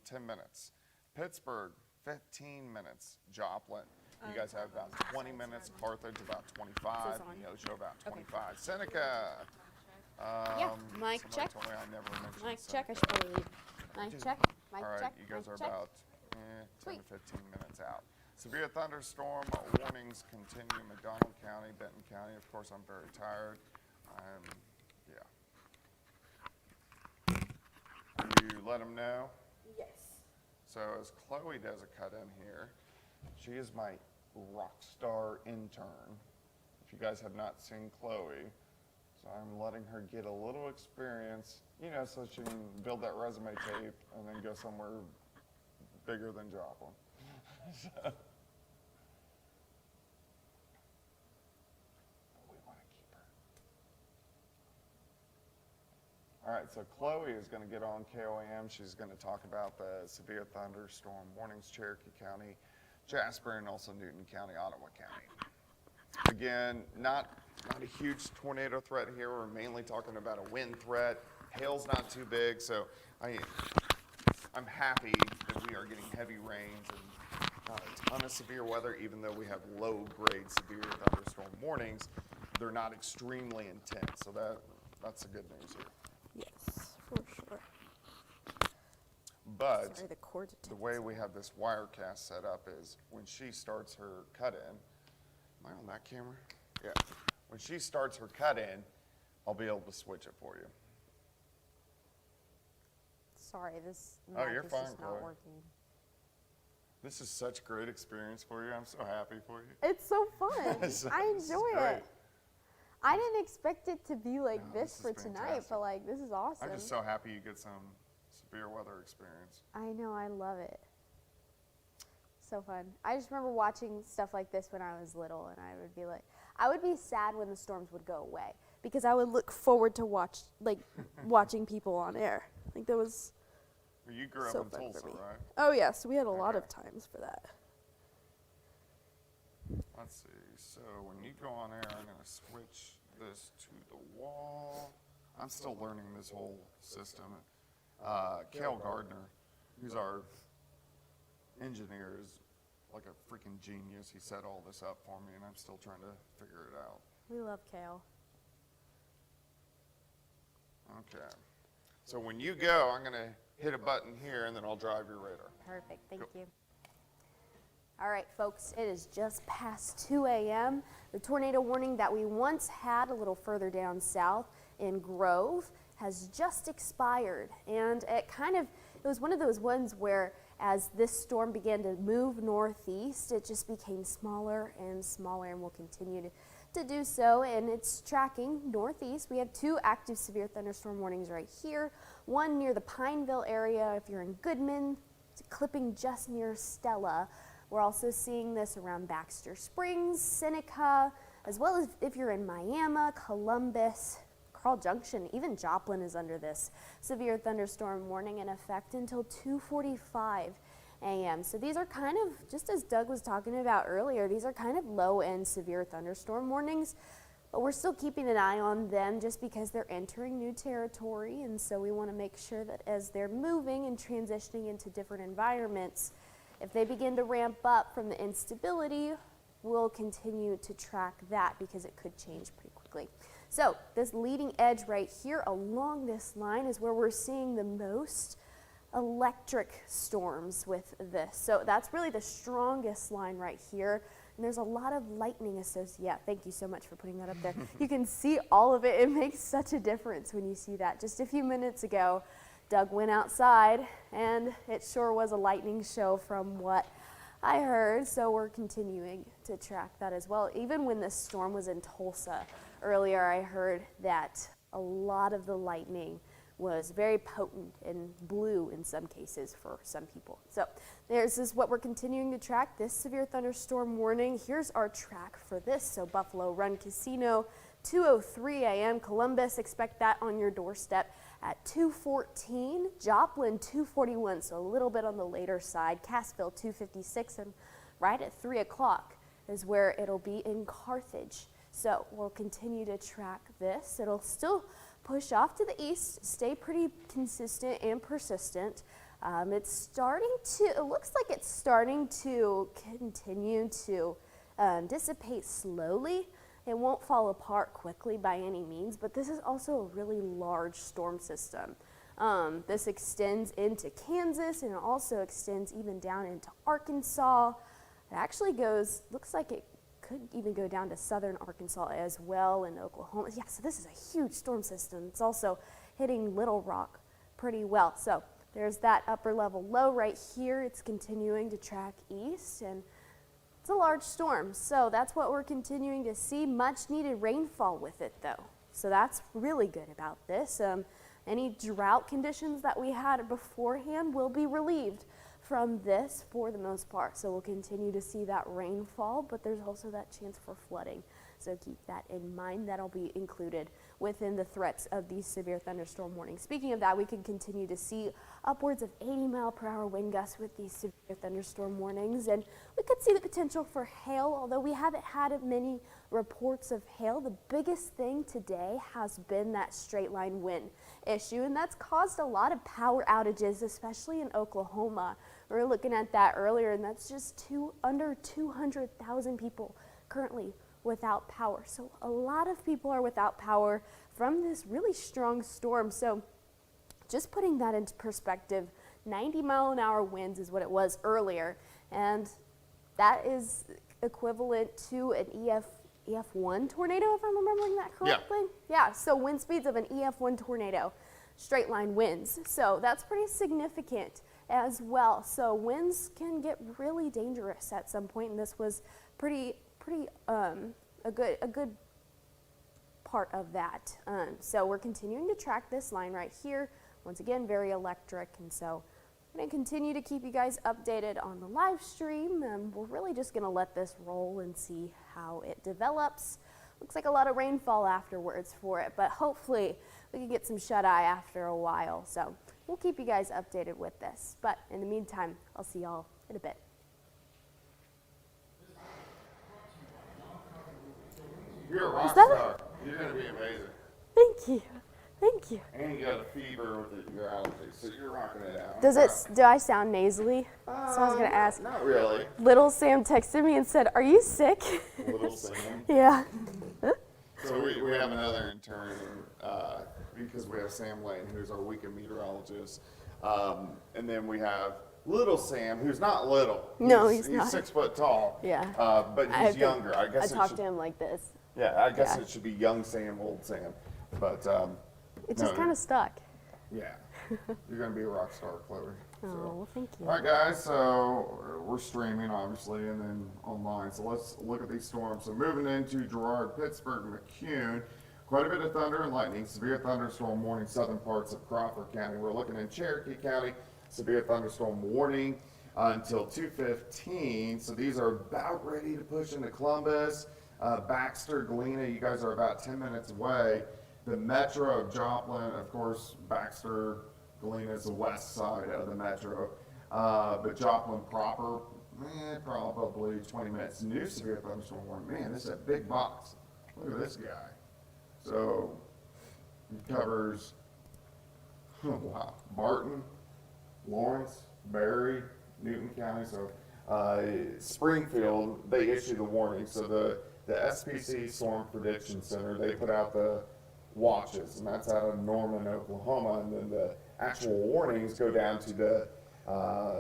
[SPEAKER 2] 10 minutes. Pittsburgh, 15 minutes. Joplin, you guys have about 20 minutes. Carthage, about 25. Neosho, about 25. Seneca.
[SPEAKER 1] Yeah, mic
[SPEAKER 2] somebody
[SPEAKER 1] check.
[SPEAKER 2] told me I never mentioned
[SPEAKER 1] Mic
[SPEAKER 2] Seneca.
[SPEAKER 1] check, I should probably leave. Mic check, mic
[SPEAKER 2] All right,
[SPEAKER 1] check,
[SPEAKER 2] you guys
[SPEAKER 1] mic
[SPEAKER 2] are
[SPEAKER 1] check.
[SPEAKER 2] about 10 to 15 minutes out. Severe thunderstorm warnings continue in McDonald County, Benton County. Of course, I'm very tired. You let them know.
[SPEAKER 1] Yes.
[SPEAKER 2] So as Chloe does a cut in here, she is my rock star intern. If you guys have not seen Chloe, so I'm letting her get a little experience, you know, so she can build that resume tape and then go somewhere bigger than Joplin. So, but we want to keep her. All right, so Chloe is going to get on KOAM. She's going to talk about the severe thunderstorm warnings, Cherokee County, Jasper, and also Newton County, Ottawa County. Again, not a huge tornado threat here. We're mainly talking about a wind threat. Hail's not too big, so I'm happy that we are getting heavy rains and not a ton of severe weather, even though we have low-grade severe thunderstorm warnings. They're not extremely intense, so that's the good news here.
[SPEAKER 4] Yes, for sure.
[SPEAKER 2] But
[SPEAKER 4] Sorry, the cord's
[SPEAKER 2] the way we have this Wirecast set up is when she starts her cut-in, am I on that camera? Yeah. When she starts her cut-in, I'll be able to switch it for you.
[SPEAKER 4] Sorry, this
[SPEAKER 2] Oh,
[SPEAKER 4] mic
[SPEAKER 2] you're
[SPEAKER 4] is
[SPEAKER 2] fine,
[SPEAKER 4] just not
[SPEAKER 2] Chloe.
[SPEAKER 4] working.
[SPEAKER 2] This is such great experience for you. I'm so happy for you.
[SPEAKER 4] It's so fun.
[SPEAKER 2] This
[SPEAKER 4] I
[SPEAKER 2] is
[SPEAKER 4] enjoy
[SPEAKER 2] great.
[SPEAKER 4] it. I didn't expect it to be like
[SPEAKER 2] No,
[SPEAKER 4] this
[SPEAKER 2] this
[SPEAKER 4] for
[SPEAKER 2] is
[SPEAKER 4] tonight,
[SPEAKER 2] fantastic.
[SPEAKER 4] but like this is awesome.
[SPEAKER 2] I'm just so happy you get some severe weather experience.
[SPEAKER 4] I know, I love it. So fun. I just remember watching stuff like this when I was little, and I would be sad when the storms would go away because I would look forward to watching people on air. Like that was
[SPEAKER 2] Well, you grew
[SPEAKER 4] so
[SPEAKER 2] up in
[SPEAKER 4] fun
[SPEAKER 2] Tulsa,
[SPEAKER 4] for me.
[SPEAKER 2] right?
[SPEAKER 4] Oh yeah, so we had a lot
[SPEAKER 2] Okay.
[SPEAKER 4] of times for that.
[SPEAKER 2] Let's see. So when you go on air, I'm going to switch this to the wall. I'm still learning this whole system. Cale Gardner, who's our engineer, is like a freaking genius. He set all this up for me, and I'm still trying to figure it out.
[SPEAKER 4] We love Kale.
[SPEAKER 2] Okay. So when you go, I'm going to hit a button here, and then I'll drive your radar.
[SPEAKER 1] Perfect, thank
[SPEAKER 2] Cool.
[SPEAKER 1] you. All right, folks, it is just past 2 a.m. The tornado warning that we once had a little further down south in Grove has just expired. And it was one of those ones where as this storm began to move northeast, it just became smaller and smaller and will continue to do so. And it's tracking northeast. We have 2 active severe thunderstorm warnings right here. One near the Pineville area if you're in Goodman, clipping just near Stella. We're also seeing this around Baxter Springs, Seneca, as well as if you're in Miami, Columbus, Carl Junction, even Joplin is under this severe thunderstorm warning in effect until 2:45 a.m. So these are kind of, just as Doug was talking about earlier, these are kind of low-end severe thunderstorm warnings, but we're still keeping an eye on them just because they're entering new territory, and so we want to make sure that as they're moving and transitioning into different environments, if they begin to ramp up from the instability, we'll continue to track that because it could change pretty quickly. So this leading edge right here along this line is where we're seeing the most electric storms with this. So that's really the strongest line right here. And there's a lot of lightning associated. Yeah, thank you so much for putting that up there. You can see all of it. It makes such a difference when you see that. Just a few minutes ago, Doug went outside, and it sure was a lightning show from what I heard, so we're continuing to track that as well. Even when this storm was in Tulsa earlier, I heard that a lot of the lightning was very potent and blue in some cases for some people. So this is what we're continuing to track, this severe thunderstorm warning. Here's our track for this. So Buffalo Run Casino, 2:03 a.m. Columbus, expect that on your doorstep at 2:14. Joplin, 2:41, so a little bit on the later side. Cassville, 2:56, and right at 3 o'clock is where it'll be in Carthage. So we'll continue to track this. It'll still push off to the east, stay pretty consistent and persistent. It looks like it's starting to continue to dissipate slowly. It won't fall apart quickly by any means, but this is also a really large storm system. This extends into Kansas, and it also extends even down into Arkansas. It actually looks like it could even go down to southern Arkansas as well, and Oklahoma. Yeah, so this is a huge storm system. It's also hitting Little Rock pretty well. So there's that upper level low right here. It's continuing to track east, and it's a large storm. So that's what we're continuing to see. Much needed rainfall with it though. So that's really good about this. Any drought conditions that we had beforehand will be relieved from this for the most part. So we'll continue to see that rainfall, but there's also that chance for flooding So keep that in mind. That'll be included within the threats of these severe thunderstorm warnings. Speaking of that, we can continue to see upwards of 80-mile-per-hour wind gusts with these severe thunderstorm warnings, and we could see the potential for hail, although we haven't had many reports of hail. The biggest thing today has been that straight line wind issue, and that's caused a lot of power outages, especially in Oklahoma. We were looking at that earlier, and that's just under 200,000 people currently without power. So a lot of people are without power from this really strong storm. So just putting that into perspective, 90-mile-an-hour winds is what it was earlier, and that is equivalent to an EF1 tornado, if I'm remembering that correctly. Yeah, so wind speeds of an EF1 tornado, straight line winds. So that's pretty significant as well. So winds can get really dangerous at some point, and this was a good part of that. So we're continuing to track this line right here. Once again, very electric, and so I'm going to continue to keep you guys updated on the live stream. We're really just going to let this roll and see how it develops. Looks like a lot of rainfall afterwards for it, but hopefully we can get some shut-eye after a while. So we'll keep you guys updated with this. But in the meantime, I'll see y'all in a bit.
[SPEAKER 2] You're a rock star. You're going to be amazing.
[SPEAKER 1] Thank you. Thank you.
[SPEAKER 2] And you got a fever with your allergies, so you're rocking it out.
[SPEAKER 1] Do I sound nasally? So I was going to ask.
[SPEAKER 2] Not really.
[SPEAKER 1] Little Sam texted me and said, "Are you sick?"
[SPEAKER 2] Little Sam.
[SPEAKER 1] Yeah.
[SPEAKER 2] So we have another intern because we have Sam Lane, who's our weekend meteorologist. And then we have Little Sam, who's not little.
[SPEAKER 1] No, he's not.
[SPEAKER 2] He's 6 foot tall.
[SPEAKER 1] Yeah.
[SPEAKER 2] But he's younger. I guess
[SPEAKER 1] I talk to him like this.
[SPEAKER 2] Yeah, I guess it should be young Sam, old Sam. But
[SPEAKER 1] it just kind of stuck.
[SPEAKER 2] Yeah. You're going to be a rock star, Chloe.
[SPEAKER 1] Oh, well, thank you.
[SPEAKER 2] All right, guys, so we're streaming, obviously, and then online. So let's look at these storms. So moving into Girard, Pittsburgh, McCune, quite a bit of thunder and lightning. Severe thunderstorm warning, southern parts of Crawford County. We're looking in Cherokee County, severe thunderstorm warning until 2:15. So these are about ready to push into Columbus. Baxter, Galena, you guys are about 10 minutes away. The metro of Joplin, of course, Baxter, Galena is the west side of the metro. But Joplin proper, probably 20 minutes. New severe thunderstorm warning. Man, this is a big box. Look at this guy. So it covers, wow, Barton, Lawrence, Berry, Newton County. So Springfield, they issue the warning. So the SPC Storm Prediction Center, they put out the watches, and that's out of Norman, Oklahoma, and then the actual warnings go down to the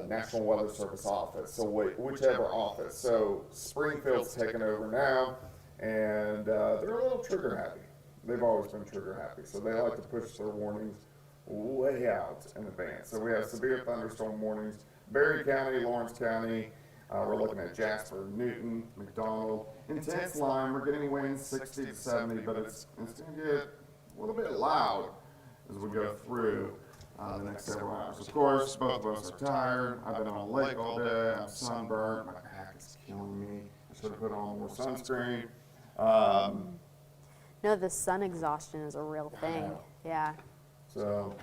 [SPEAKER 2] National Weather Service office, so whichever office. So Springfield's taken over now, and they're a little trigger happy. They've always been trigger happy, so they like to push their warnings way out in advance. So we have severe thunderstorm warnings, Berry County, Lawrence County. We're looking at Jasper, Newton, McDonald. Intense line, we're getting winds 60 to 70, but it's going to get a little bit loud as we go through the next several hours. Of course, both of us are tired. I've been on a lake all day. I'm sunburned. My back is killing me. I should have put on more sunscreen.
[SPEAKER 1] No, the sun exhaustion is a real thing. Yeah.
[SPEAKER 2] So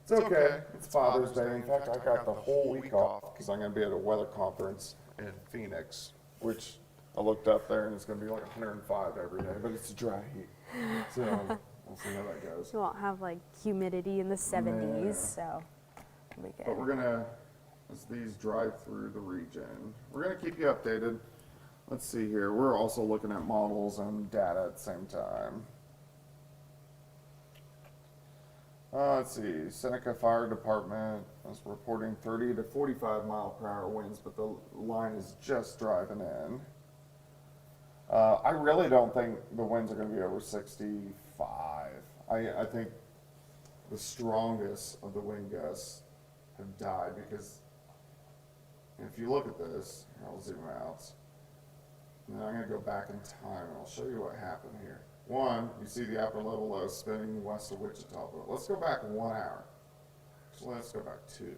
[SPEAKER 2] it's okay. It's Father's Day. In fact, I got the whole week off because I'm going to be at a weather conference in Phoenix, which I looked up there and it's going to be like 105 every day, but it's a dry heat. So we'll see how that goes.
[SPEAKER 1] You won't have like humidity in the 70s, so it'll be good.
[SPEAKER 2] But we're going to, as these drive through the region, we're going to keep you updated. Let's see here. We're also looking at models and data at the same time. Let's see, Seneca Fire Department is reporting 30 to 45 mile per hour winds, but the line is just driving in. I really don't think the winds are going to be over 65. I think the strongest of the wind gusts have died because if you look at this, I'll zoom out, and then I'm going to go back in time and I'll show you what happened here. One, you see the upper level low spinning west of Wichita. But let's go back 1 hour. So let's go back 2.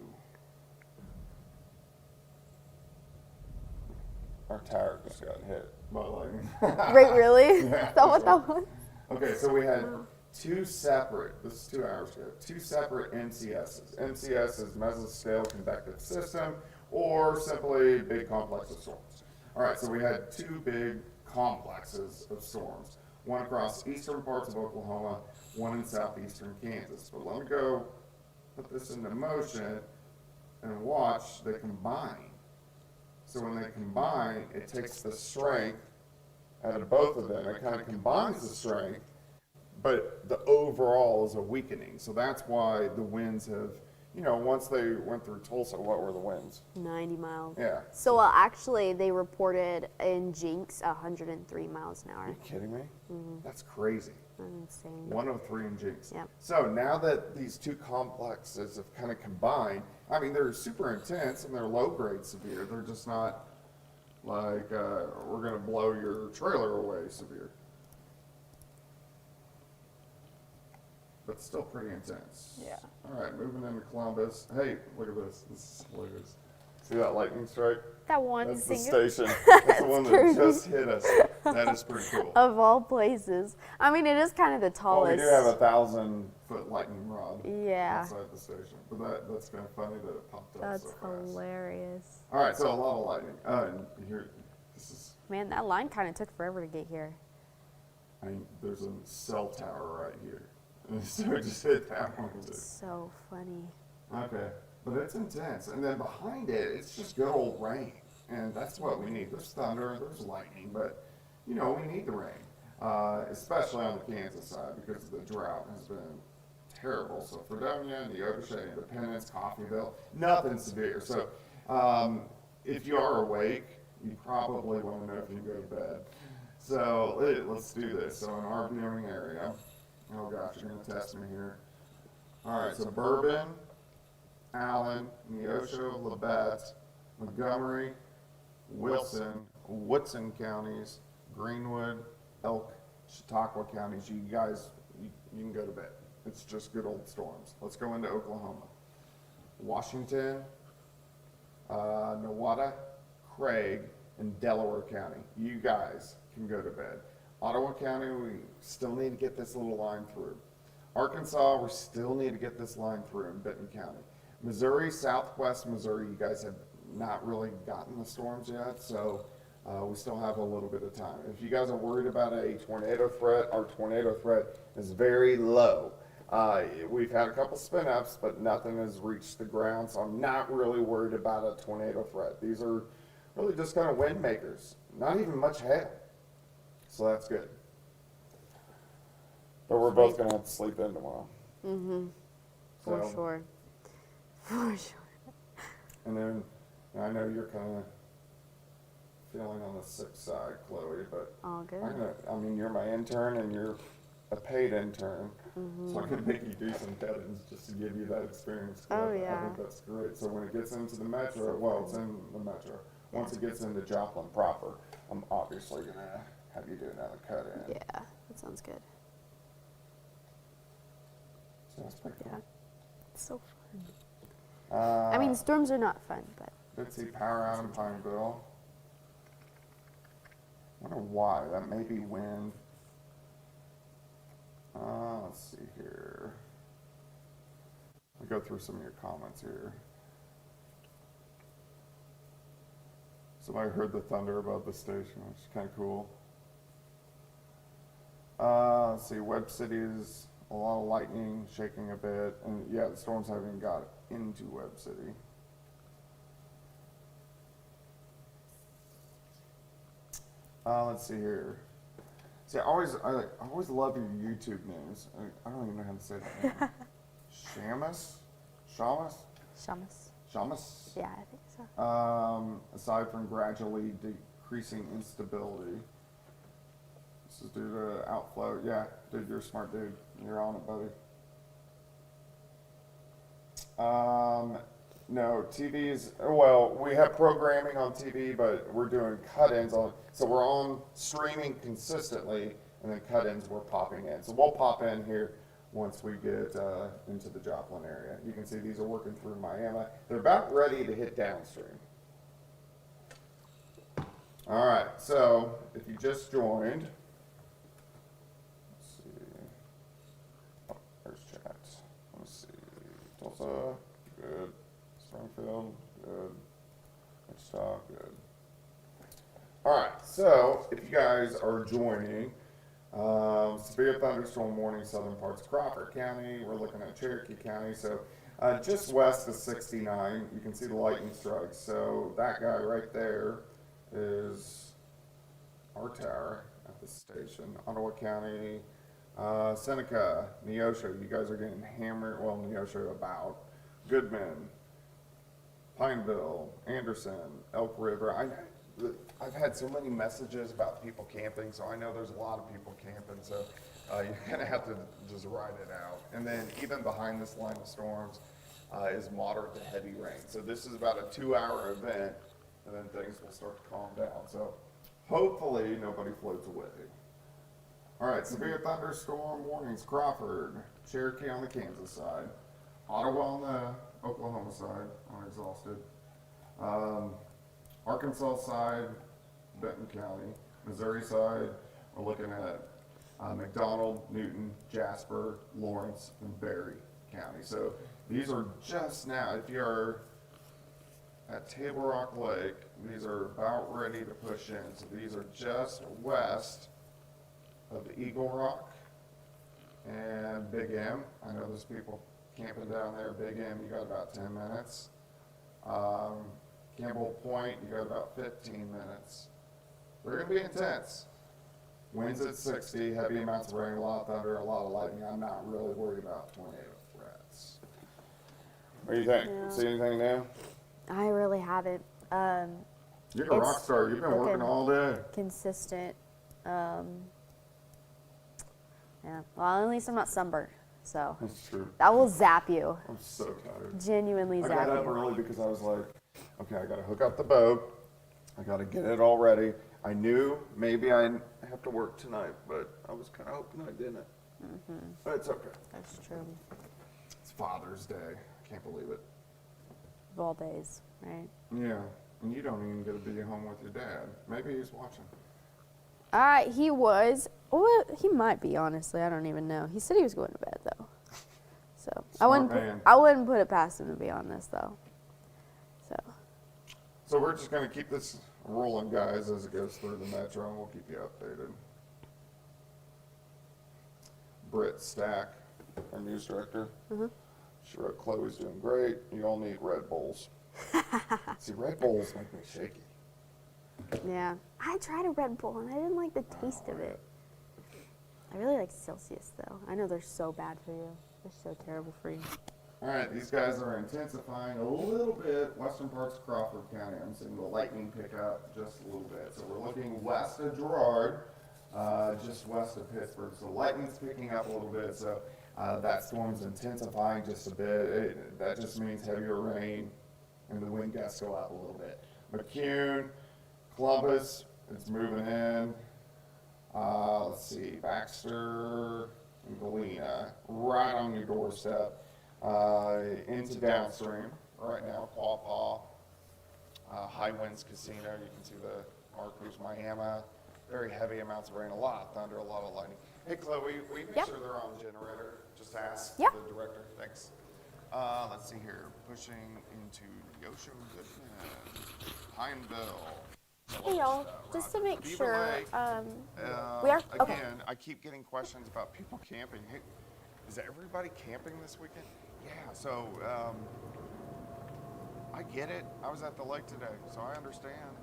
[SPEAKER 2] Our tower just got hit by lightning.
[SPEAKER 4] Right, really?
[SPEAKER 2] Yeah,
[SPEAKER 4] Is that what that was?
[SPEAKER 2] Okay, so we had two separate, this is 2 hours ago, two separate MCSs. MCS is mesoscale convective system, or simply big complex of storms. All right, so we had two big complexes of storms, one across eastern parts of Oklahoma, one in southeastern Kansas. But let me go put this into motion and watch, they combine. So when they combine, it takes the strength out of both of them. It kind of combines the strength, but the overall is a weakening. So that's why the winds have, once they went through Tulsa, what were the winds?
[SPEAKER 4] 90 miles.
[SPEAKER 2] Yeah.
[SPEAKER 4] So actually, they reported in Jinx 103 miles an
[SPEAKER 2] Are
[SPEAKER 4] hour.
[SPEAKER 2] you kidding me? That's crazy.
[SPEAKER 4] That's insane.
[SPEAKER 2] 103 in Jinx.
[SPEAKER 4] Yep.
[SPEAKER 2] So now that these two complexes have kind of combined, I mean, they're super intense and they're low grade severe. They're just not like we're going to blow your trailer away severe. But still pretty intense.
[SPEAKER 4] Yeah.
[SPEAKER 2] All right, moving into Columbus. Hey, look at this. This is hilarious. See that lightning strike?
[SPEAKER 4] That one
[SPEAKER 2] That's the
[SPEAKER 4] single
[SPEAKER 2] station. That's the one that
[SPEAKER 4] crazy.
[SPEAKER 2] just hit us. That is pretty cool.
[SPEAKER 4] of all places. I mean, it is kind of the
[SPEAKER 2] Well, we
[SPEAKER 4] tallest.
[SPEAKER 2] do have a 1,000-foot lightning rod
[SPEAKER 4] Yeah.
[SPEAKER 2] outside the station. But that's kind of funny that it popped up
[SPEAKER 4] That's
[SPEAKER 2] so fast.
[SPEAKER 4] hilarious.
[SPEAKER 2] All right, so a lot of lightning. And here, this is,
[SPEAKER 4] Man, that line kind of took forever to get here.
[SPEAKER 2] I mean, there's a cell tower right here. And so it just hit that one too.
[SPEAKER 4] So funny.
[SPEAKER 2] Okay, but it's intense. And then behind it, it's just good old rain. And that's what we need. There's thunder, there's lightning, but, we need the rain. Especially on the Kansas side because the drought has been terrible. So Fredonia, Neodesha, Independence, Coffeyville, nothing severe. So if you are awake, you probably want to know if you can go to bed. So let's do this. So in our viewing area, oh gosh, you're going to test me here. All right, so Bourbon, Allen, Neosho, Labette, Montgomery, Wilson, Woodson counties, Greenwood, Elk, Chautauqua counties. You guys, you can go to bed. It's just good old storms. Let's go into Oklahoma. Washington, Nowata, Craig, and Delaware County. You guys can go to bed. Ottawa County, we still need to get this little line through. Arkansas, we still need to get this line through in Benton County. Missouri, southwest Missouri, you guys have not really gotten the storms yet, so we still have a little bit of time. If you guys are worried about a tornado threat, our tornado threat is very low. We've had a couple spin-ups, but nothing has reached the ground, so I'm not really worried about a tornado threat. These are really just kind of wind makers, not even much hail. So that's good. But we're both going to have to sleep in tomorrow.
[SPEAKER 4] Mm-hmm. For
[SPEAKER 2] So,
[SPEAKER 4] sure. For sure.
[SPEAKER 2] And then I know you're kind of feeling on the sick side, Chloe, but
[SPEAKER 4] All good.
[SPEAKER 2] I mean, you're my intern and you're a paid intern. So I'm going to make you do some cut-ins just to give you that experience.
[SPEAKER 4] Oh,
[SPEAKER 2] I
[SPEAKER 4] yeah.
[SPEAKER 2] think that's great. So when it gets into the metro, well, it's in the metro. Once it gets into Joplin proper, I'm obviously going to have you do another cut-in.
[SPEAKER 4] Yeah, that sounds good.
[SPEAKER 2] So that's pretty cool.
[SPEAKER 4] Yeah. It's so fun. I mean, storms are not fun, but
[SPEAKER 2] Did see power out in Pineville. Wonder why. That may be wind. Let's see here. I'll go through some of your comments here. Somebody heard the thunder above the station, which is kind of cool. Let's see, Webb City is a lot of lightning, shaking a bit, and yeah, the storms haven't even got into Webb City. Let's see here. See, I always love your YouTube names. I don't even know how to say that name. Shamus? Shamus?
[SPEAKER 4] shamus.
[SPEAKER 2] Shamus?
[SPEAKER 4] Yeah, I think so.
[SPEAKER 2] Aside from gradually decreasing instability. This is due to outflow. Yeah, dude, you're a smart dude. You're on it, buddy. No, TV's, well, we have programming on TV, but we're doing cut-ins on, so we're on streaming consistently, and then cut-ins we're popping in. So we'll pop in here once we get into the Joplin area. You can see these are working through Miami. They're about ready to hit downstream. All right, so if you just joined, let's see. Oh, there's chat. Let's see. Tulsa, good. Springfield, good. Wichita, good. All right, so if you guys are joining, severe thunderstorm warning, southern parts of Crawford County. We're looking at Cherokee County. So just west of 69, you can see the lightning strikes. So that guy right there is our tower at the station. Ottawa County, Seneca, Neosho. You guys are getting hammered. Well, Neosho about. Goodman, Pineville, Anderson, Elk River. I've had so many messages about people camping, so I know there's a lot of people camping, so you're gonna have to just ride it out. And then even behind this line of storms is moderate to heavy rain. So this is about a 2-hour event, and then things will start to calm down. So hopefully nobody floats away. All right, severe thunderstorm warnings, Crawford, Cherokee on the Kansas side, Ottawa on the Oklahoma side, unexhausted. Arkansas side, Benton County. Missouri side, we're looking at McDonald, Newton, Jasper, Lawrence, and Berry County. So these are just now, if you're at Table Rock Lake, these are about ready to push in. So these are just west of Eagle Rock and Big M. I know there's people camping down there. Big M, you got about 10 minutes. Campbell Point, you got about 15 minutes. They're going to be intense. Winds at 60, heavy amounts of rain, a lot of thunder, a lot of lightning. I'm not really worried about tornado threats. What do you think?
[SPEAKER 4] Yeah.
[SPEAKER 2] See anything new?
[SPEAKER 4] I really haven't.
[SPEAKER 2] You're a rock star. You've been working all day.
[SPEAKER 4] Consistent. Yeah. Well, at least I'm not sunburned. So
[SPEAKER 2] That's true.
[SPEAKER 4] that will zap you.
[SPEAKER 2] I'm so tired.
[SPEAKER 4] Genuinely
[SPEAKER 2] I
[SPEAKER 4] zap
[SPEAKER 2] got up
[SPEAKER 4] you.
[SPEAKER 2] early because I was like, okay, I got to hook up the boat. I got to get it all ready. I knew maybe I'd have to work tonight, but I was kind of hoping I didn't.
[SPEAKER 4] Mm-hmm.
[SPEAKER 2] But it's okay.
[SPEAKER 4] That's true.
[SPEAKER 2] It's Father's Day. I can't believe it.
[SPEAKER 4] Of all days, right?
[SPEAKER 2] Yeah, and you don't even get to be home with your dad. Maybe he's watching.
[SPEAKER 4] He was. Well, he might be, honestly. I don't even know. He said he was going to bed, though. So
[SPEAKER 2] Smart man.
[SPEAKER 4] I wouldn't put it past him, to be honest, though.
[SPEAKER 2] So we're just going to keep this rolling, guys, as it goes through the metro, and we'll keep you updated. Britt Stack, our news director.
[SPEAKER 4] Mm-hmm.
[SPEAKER 2] She wrote, Chloe's doing great. You all need Red Bulls. See, Red Bulls make me shaky.
[SPEAKER 4] Yeah. I tried a Red Bull, and I didn't like the taste of it. I really like Celsius, though. I know they're so bad for you. They're so terrible for you.
[SPEAKER 2] All right, these guys are intensifying a little bit. Western parts of Crawford County, I'm seeing the lightning pick up just a little bit. So we're looking west of Girard, just west of Pittsburgh. So lightning's picking up a little bit. So that storm's intensifying just a bit. That just means heavier rain, and the wind gusts go up a little bit. McCune, Columbus, it's moving in. Let's see, Baxter and Galena, right on your doorstep. Into downstream right now, Quapaw, High Winds Casino. You can see the markers, Miami. Very heavy amounts of rain, a lot of thunder, a lot of lightning. Hey, Chloe, will you make
[SPEAKER 4] Yep.
[SPEAKER 2] sure they're on the generator? Just ask
[SPEAKER 4] Yep.
[SPEAKER 2] the director. Thanks. Let's see here. Pushing into Yosho, Goodman, Pineville.
[SPEAKER 4] Hey, y'all. Just to make
[SPEAKER 2] Beaver
[SPEAKER 4] sure,
[SPEAKER 2] Lake.
[SPEAKER 4] we are? Okay.
[SPEAKER 2] Again, I keep getting questions about people camping. Hey, is everybody camping this weekend? Yeah, so I get it. I was at the lake today, so I understand.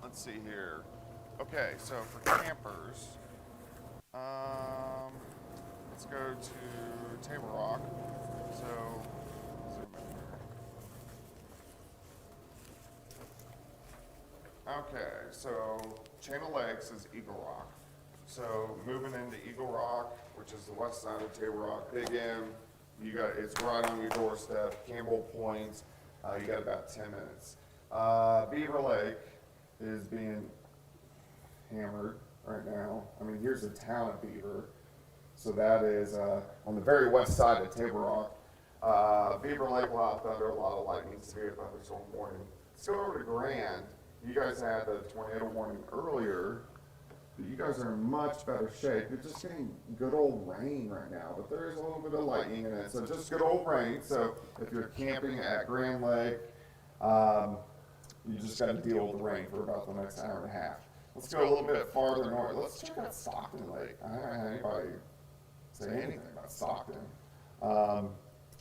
[SPEAKER 2] Let's see here. Okay, so for campers, let's go to Table Rock. So, zoom in here. Okay, so Chain of Lakes is Eagle Rock. So moving into Eagle Rock, which is the west side of Table Rock, Big M, it's right on your doorstep. Campbell Point, you got about 10 minutes. Beaver Lake is being hammered right now. I mean, here's the town of Beaver. So that is on the very west side of Table Rock. Beaver Lake, a lot of thunder, a lot of lightning, severe thunderstorm warning. Let's go over to Grand. you guys had the tornado warning earlier. You guys are in much better shape. You're just getting good old rain right now, but there is a little bit of lightning in it, so just good old rain. So if you're camping at Grand Lake, you just got to deal with the rain for about the next hour and a half. Let's go a little bit farther north. Let's check out Stockton Lake. I haven't had anybody say anything about Stockton.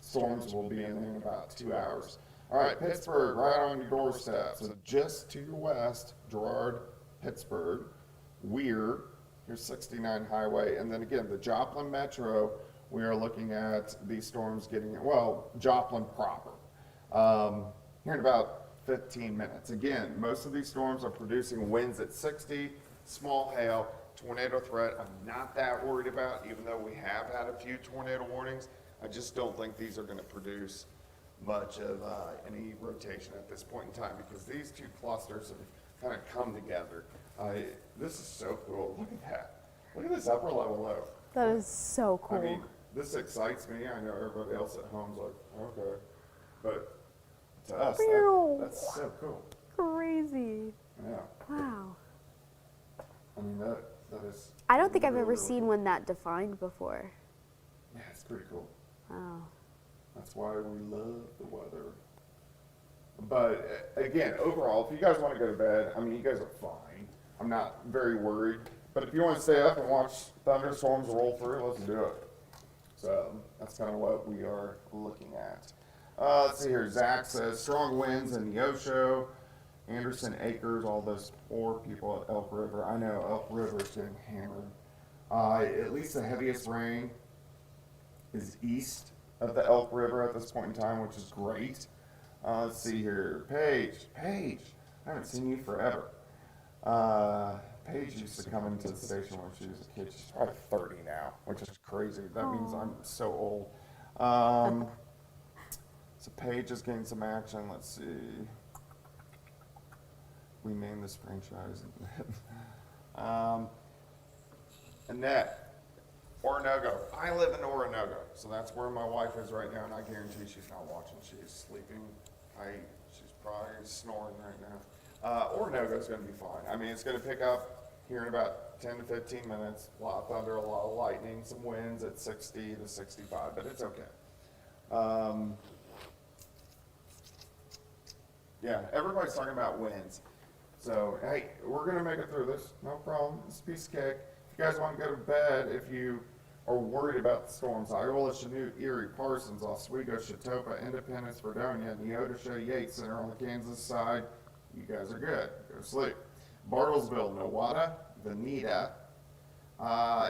[SPEAKER 2] Storms will be in about 2 hours. All right, Pittsburgh, right on your doorstep. So just to your west, Girard, Pittsburgh. Weir, your 69 highway, and then again, the Joplin Metro, we are looking at these storms getting, well, Joplin proper, here in about 15 minutes. Again, most of these storms are producing winds at 60, small hail, tornado threat. I'm not that worried about, even though we have had a few tornado warnings. I just don't think these are going to produce much of any rotation at this point in time, because these two clusters have kind of come together. This is so cool. Look at that. Look at this upper level low.
[SPEAKER 4] That is so cool.
[SPEAKER 2] I mean, this excites me. I know everybody else at home's like, okay. But to us, that's so cool.
[SPEAKER 4] Crazy.
[SPEAKER 2] Yeah.
[SPEAKER 4] Wow.
[SPEAKER 2] I mean, that is.
[SPEAKER 4] I don't think I've
[SPEAKER 2] really,
[SPEAKER 4] ever
[SPEAKER 2] really
[SPEAKER 4] seen
[SPEAKER 2] cool.
[SPEAKER 4] one that defined before.
[SPEAKER 2] Yeah, it's pretty cool.
[SPEAKER 4] Wow.
[SPEAKER 2] That's why we love the weather. But again, overall, if you guys want to go to bed, I mean, you guys are fine. I'm not very worried. But if you want to stay up and watch thunderstorms roll through, let's do it. So that's kind of what we are looking at. Let's see here. Zach says strong winds in Neosho, Anderson Acres, all those poor people at Elk River. I know Elk River is getting hammered. At least the heaviest rain is east of the Elk River at this point in time, which is great. Let's see here. Paige, I haven't seen you forever. Paige used to come into the station when she was a kid. She's probably 30 now, which is crazy. That means I'm so old. So Paige is getting some action. Let's see. We named this franchise. Annette, Orinoco. I live in Orinoco, so that's where my wife is right now, and I guarantee she's not watching. She's sleeping. She's probably snoring right now. Orinoco is going to be fine. I mean, it's going to pick up here in about 10 to 15 minutes. A lot of thunder, a lot of lightning, some winds at 60 to 65, but it's okay. Yeah, everybody's talking about winds. So, hey, we're going to make it through this. No problem. It's a piece of cake. If you guys want to go to bed, if you are worried about the storms, Iola, Chanute, Erie, Parsons, Oswego, Chautauqua, Independence, Fredonia, Neodesha, Yates Center on the Kansas side, you guys are good. Go to sleep. Bartlesville, Nowata, Veneta,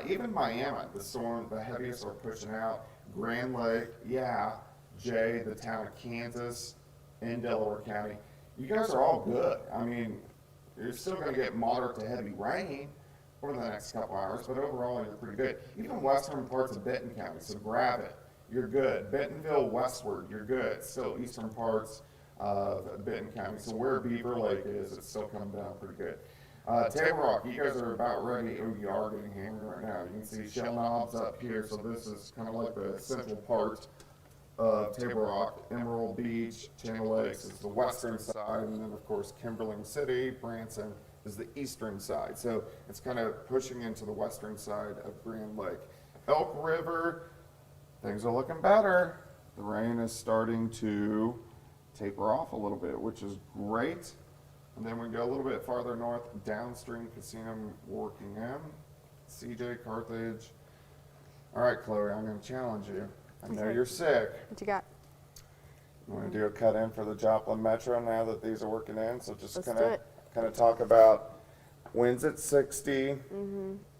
[SPEAKER 2] even Miami, the heaviest are pushing out. Grand Lake, yeah, Jay, the town of Kansas, in Delaware County. You guys are all good. I mean, you're still going to get moderate to heavy rain over the next couple hours, but overall you're pretty good. Even western parts of Benton County, so grab it. You're good. Bentonville westward, you're good. Still eastern parts of Benton County. So where Beaver Lake is, it's still coming down pretty good. Table Rock, you guys are about ready. Oh, you are getting hammered right now. You can see Shell Knobs up here, so this is kind of like the central part of Table Rock. Emerald Beach, Channel Lakes is the western side, and then of course Kimberling City, Branson is the eastern side. So it's kind of pushing into the western side of Grand Lake. Elk River, things are looking better. The rain is starting to taper off a little bit, which is great. And then we go a little bit farther north, downstream Casino working in, CJ, Carthage. All right, Chloe, I'm going to challenge you. I know you're sick.
[SPEAKER 4] What you got?
[SPEAKER 2] You want to do a cut in for the Joplin Metro now that these are working in? So just
[SPEAKER 4] Let's
[SPEAKER 2] kind
[SPEAKER 4] do
[SPEAKER 2] of
[SPEAKER 4] it.
[SPEAKER 2] talk about winds at 60.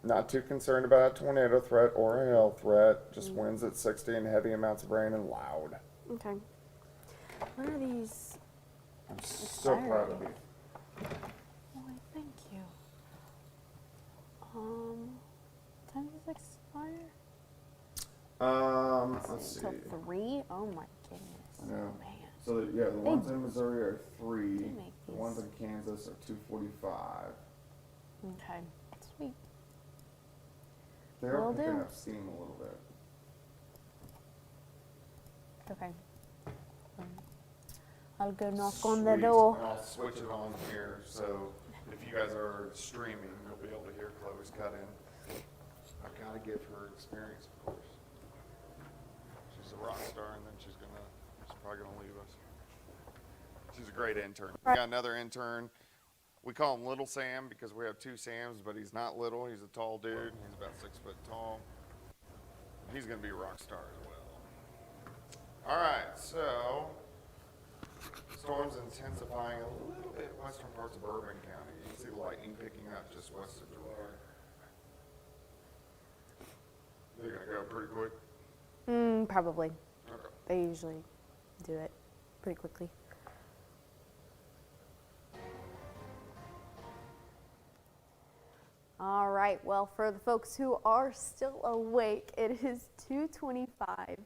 [SPEAKER 2] Not too concerned about a tornado threat or a hail threat. Just winds at 60 and heavy amounts of rain and loud.
[SPEAKER 4] Okay. What are these?
[SPEAKER 2] I'm so proud of you.
[SPEAKER 4] Why, thank you. Time does it expire?
[SPEAKER 2] Let's see.
[SPEAKER 4] Till 3? Oh my goodness.
[SPEAKER 2] I know.
[SPEAKER 4] Man.
[SPEAKER 2] So yeah, the ones in Missouri are 3.
[SPEAKER 4] They make
[SPEAKER 2] The
[SPEAKER 4] these.
[SPEAKER 2] ones in Kansas are 2:45.
[SPEAKER 4] Okay. Sweet.
[SPEAKER 2] They are
[SPEAKER 4] Will
[SPEAKER 2] picking
[SPEAKER 4] do.
[SPEAKER 2] up steam a little bit.
[SPEAKER 4] Okay.
[SPEAKER 1] I'll go knock on the
[SPEAKER 2] Sweet.
[SPEAKER 1] door.
[SPEAKER 2] And I'll switch it on here, so if you guys are streaming, you'll be able to hear Chloe's cut in. I've got to give her experience, of course. She's a rock star, and then she's probably gonna leave us. She's a great intern. We got another intern. We call him Little Sam because we have two Sams, but he's not little. He's a tall dude. He's about 6 foot tall. He's gonna be a rock star as well. All right, so storms intensifying a little bit western parts of Bourbon County. You can see the lightning picking up just west of Joplin. They're gonna go pretty quick.
[SPEAKER 4] Probably.
[SPEAKER 2] Okay.
[SPEAKER 4] They usually do it pretty quickly. All right, well, for the folks who are still awake, it is 2:25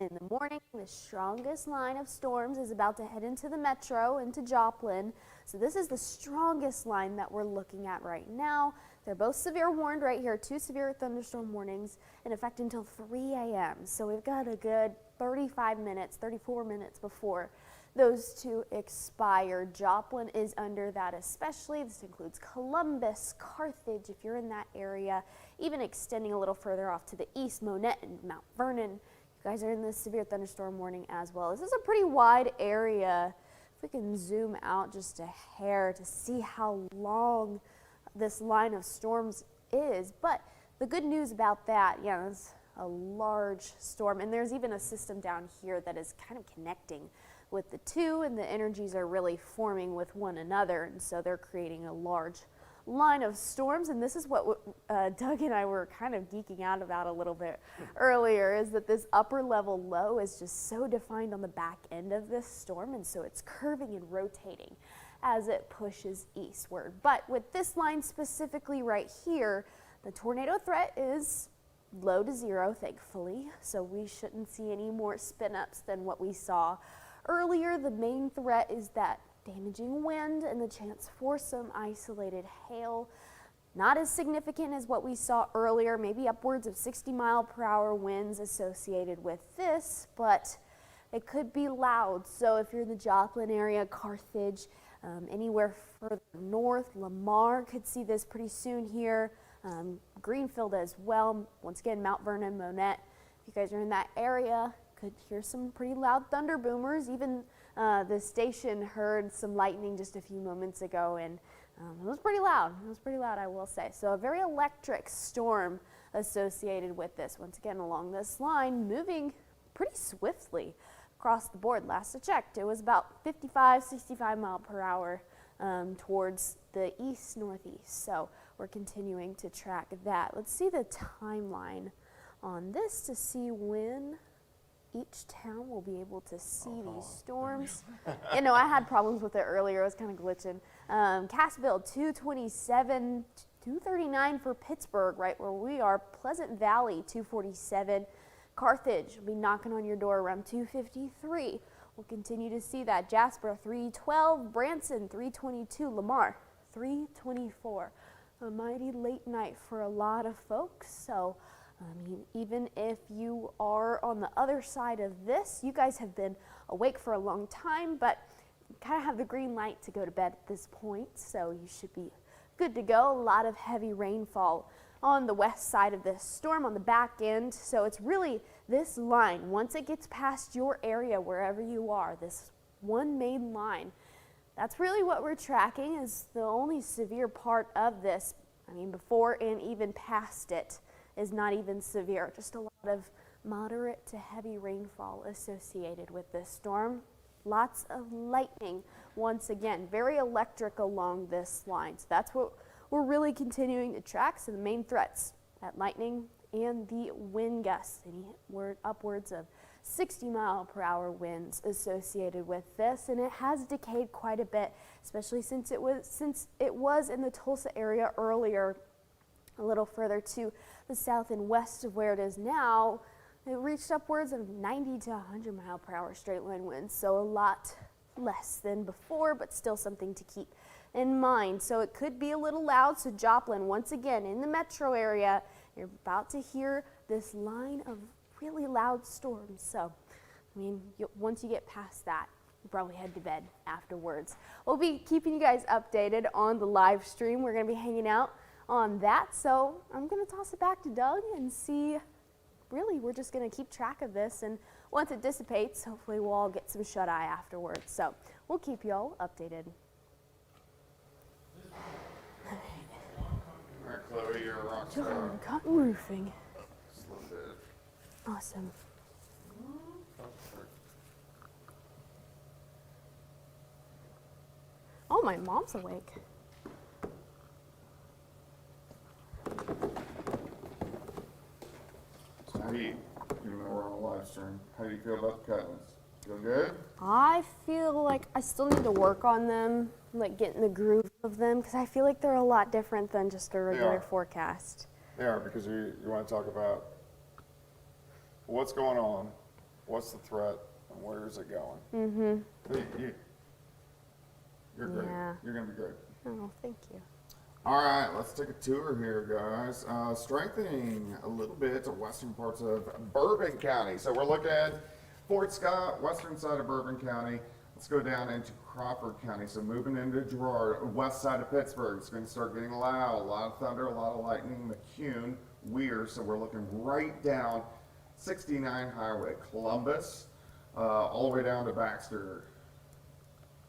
[SPEAKER 4] in the morning. The strongest line of storms is about to head into the metro, into Joplin. So this is the strongest line that we're looking at right now. They're both severe warned right here, 2 severe thunderstorm warnings in effect until 3 a.m. So we've got a good 35 minutes, 34 minutes before those two expire. Joplin is under that especially. This includes Columbus, Carthage, if you're in that area, even extending a little further off to the east, Monette and Mount Vernon. You guys are in this severe thunderstorm warning as well. This is a pretty wide area. If we can zoom out just a hair to see how long this line of storms is. But the good news about that, yeah, it's a large storm, and there's even a system down here that is kind of connecting with the two, and the energies are really forming with one another, and so they're creating a large line of storms. And this is what Doug and I were kind of geeking out about a little bit earlier, is that this upper level low is just so defined on the back end of this storm, and so it's curving and rotating as it pushes eastward. But with this line specifically right here, the tornado threat is low to zero, thankfully, so we shouldn't see any more spin-ups than what we saw earlier. The main threat is that damaging wind and the chance for some isolated hail. Not as significant as what we saw earlier, maybe upwards of 60-mile-per-hour winds associated with this, but it could be loud. So if you're in the Joplin area, Carthage, anywhere further north, Lamar could see this pretty soon here. Greenfield as well. Once again, Mount Vernon, Monette. If you guys are in that area, could hear some pretty loud thunder boomers. Even the station heard some lightning just a few moments ago, and it was pretty loud. It was pretty loud, I will say. So a very electric storm associated with this. Once again, along this line, moving pretty swiftly across the board. Last I checked, it was about 55, 65 mile per hour towards the east-northeast. So we're continuing to track that. Let's see the timeline on this to see when each town will be able to see these storms. You know, I had problems with it earlier. It was kind of glitching. Cassville, 227, 239 for Pittsburgh, right where we are. Pleasant Valley, 247. Carthage will be knocking on your door around 253. We'll continue to see that. Jasper, 312. Branson, 322. Lamar, 324. A mighty late night for a lot of folks. So, I mean, even if you are on the other side of this, you guys have been awake for a long time, but you kind of have the green light to go to bed at this point, so you should be good to go. A lot of heavy rainfall on the west side of this storm, on the back end, so it's really this line. Once it gets past your area, wherever you are, this one main line, that's really what we're tracking is the only severe part of this. I mean, before and even past it is not even severe, just a lot of moderate to heavy rainfall associated with this storm. Lots of lightning, once again, very electric along this line. So that's what we're really continuing to track. So the main threats, that lightning and the wind gusts, anywhere upwards of 60-mile-per-hour winds associated with this, and it has decayed quite a bit, especially since it was in the Tulsa area earlier, a little further to the south and west of where it is now. It reached upwards of 90 to 100 mile per hour straight line winds, so a lot less than before, but still something to keep in mind. So it could be a little loud. So Joplin, once again, in the metro area, you're about to hear this line of really loud storms. So, I mean, once you get past that,
[SPEAKER 1] probably head to bed afterwards. We'll be keeping you guys updated on the live stream. We're going to be hanging out on that. So I'm going to toss it back to Doug and see. Really, we're just going to keep track of this, and once it dissipates, hopefully we'll all get some shut-eye afterwards. So we'll keep you all updated.
[SPEAKER 2] All right, Chloe, you're a rock star.
[SPEAKER 1] Joplin Cotton Roofing.
[SPEAKER 2] Just a little bit.
[SPEAKER 1] Awesome. Oh, my mom's awake.
[SPEAKER 2] So how do you, even though we're on a live stream, how do you feel about the cutlets? Feel good?
[SPEAKER 1] I feel like I still need to work on them, like getting the groove of them, because I feel like they're a lot different than just a regular
[SPEAKER 2] are.
[SPEAKER 1] forecast.
[SPEAKER 2] They are, because you want to talk about what's going on, what's the threat, and where is it going. Mm-hmm. You're great.
[SPEAKER 1] Yeah.
[SPEAKER 2] You're going to be great.
[SPEAKER 1] Oh, thank you.
[SPEAKER 2] All right, let's take a tour here, guys. Strengthening a little bit to western parts of Bourbon County. So we're looking at Fort Scott, western side of Bourbon County. Let's go down into Crawford County. So moving into Girard, west side of Pittsburgh. It's going to start getting loud. A lot of thunder, a lot of lightning. McCune, Weir. So we're looking right down 69 Highway, Columbus, all the way down to Baxter.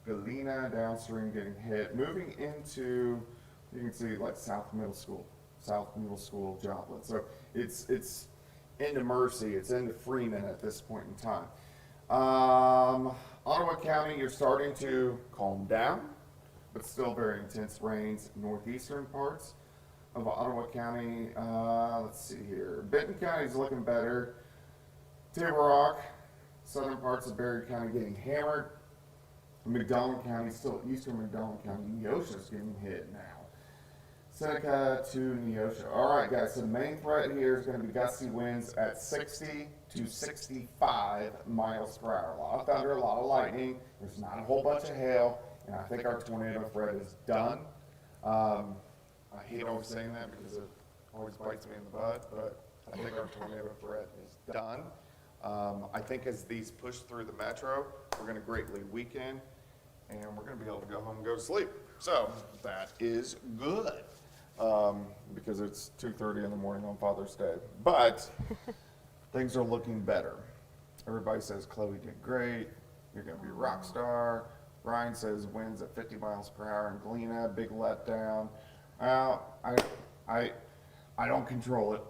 [SPEAKER 2] Galena downstream getting hit. Moving into, you can see like South Middle School, Joplin. So it's into Mercy, it's into Freeman at this point in time. Ottawa County, you're starting to calm down, but still very intense rains. Northeastern parts of Ottawa County, let's see here. Benton County is looking better. Table Rock, southern parts of Berry County getting hammered. McDonald County, still eastern McDonald County. Neosha's getting hit now. Seneca to Neosha. All right, guys, so the main threat here is going to be gusty winds at 60 to 65 miles per hour. A lot of thunder, a lot of lightning. There's not a whole bunch of hail, and I think our tornado threat is done. I hate always saying that because it always bites me in the butt, but I think our tornado threat is done. I think as these push through the metro, we're going to greatly weaken, and we're going to be able to go home and go to sleep. So that is good, because it's 2:30 in the morning on Father's Day. But things are looking better. Everybody says Chloe did great. You're going to be a rock star. Ryan says winds at 50 miles per hour in Galena, big letdown. Well, I don't control it,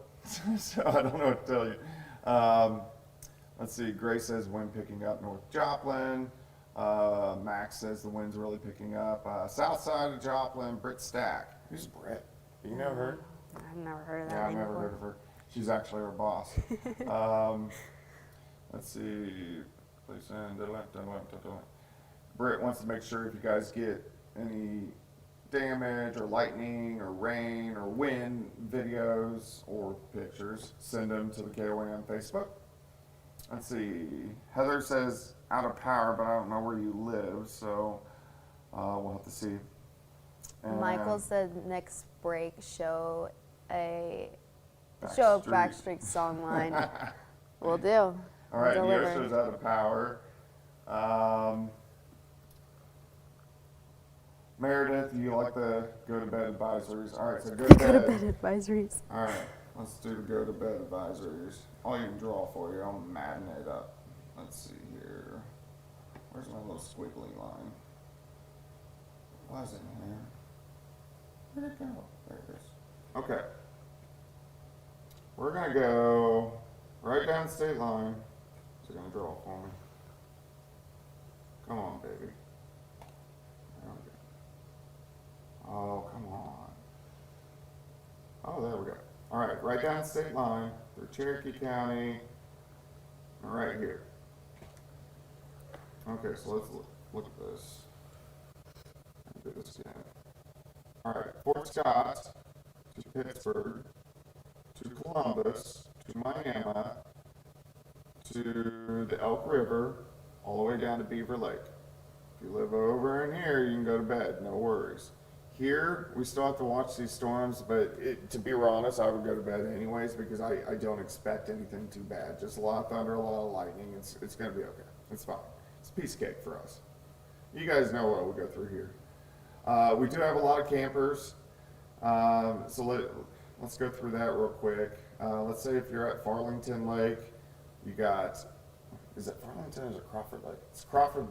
[SPEAKER 2] so I don't know what to tell you. Let's see, Grace says wind picking up North Joplin. Max says the wind's really picking up. South side of Joplin, Britt Stack. Who's Britt? Do you know her?
[SPEAKER 1] I've never heard of that.
[SPEAKER 2] Yeah, I've
[SPEAKER 1] name
[SPEAKER 2] never
[SPEAKER 1] before.
[SPEAKER 2] heard of her. She's actually our boss. Let's see. Please send. Britt wants to make sure if you guys get any damage or lightning or rain or wind videos or pictures, send them to the KOAM Facebook. Let's see. Heather says out of power, but I don't know where you live, so we'll have to see. And
[SPEAKER 1] Michael said next break show a
[SPEAKER 2] Backstreet.
[SPEAKER 1] Backstreet song line. We'll do.
[SPEAKER 2] All right,
[SPEAKER 1] Deliver.
[SPEAKER 2] Neosha's out of power. Meredith, you like the go to bed advisories? All right, so go to
[SPEAKER 1] Go to
[SPEAKER 2] bed.
[SPEAKER 1] bed advisories.
[SPEAKER 2] All right, let's do the go to bed advisories. I'll even draw for you. I'll madden it up. Let's see here. Where's my little squiggly line? Was it here? Where'd it go? There it is. Okay. We're gonna go right down the state line. So you're gonna draw for me. Come on, baby. There we go. Oh, come on. Oh, there we go. All right, right down the state line through Cherokee County, and right here. Okay, so let's look at this. Do this again. All right, Fort Scott to Pittsburgh to Columbus to Miami to the Elk River, all the way down to Beaver Lake. If you live over in here, you can go to bed, no worries. Here, we still have to watch these storms, but to be honest, I would go to bed anyways because I don't expect anything too bad. Just a lot of thunder, a lot of lightning. It's going to be okay. It's fine. It's It's a piece of cake for us. You guys know what we go through here. We do have a lot of campers, let's go through that real quick. Let's say if you're at Farlington Lake, you got, is it Farlington or is it Crawford Lake? It's Crawford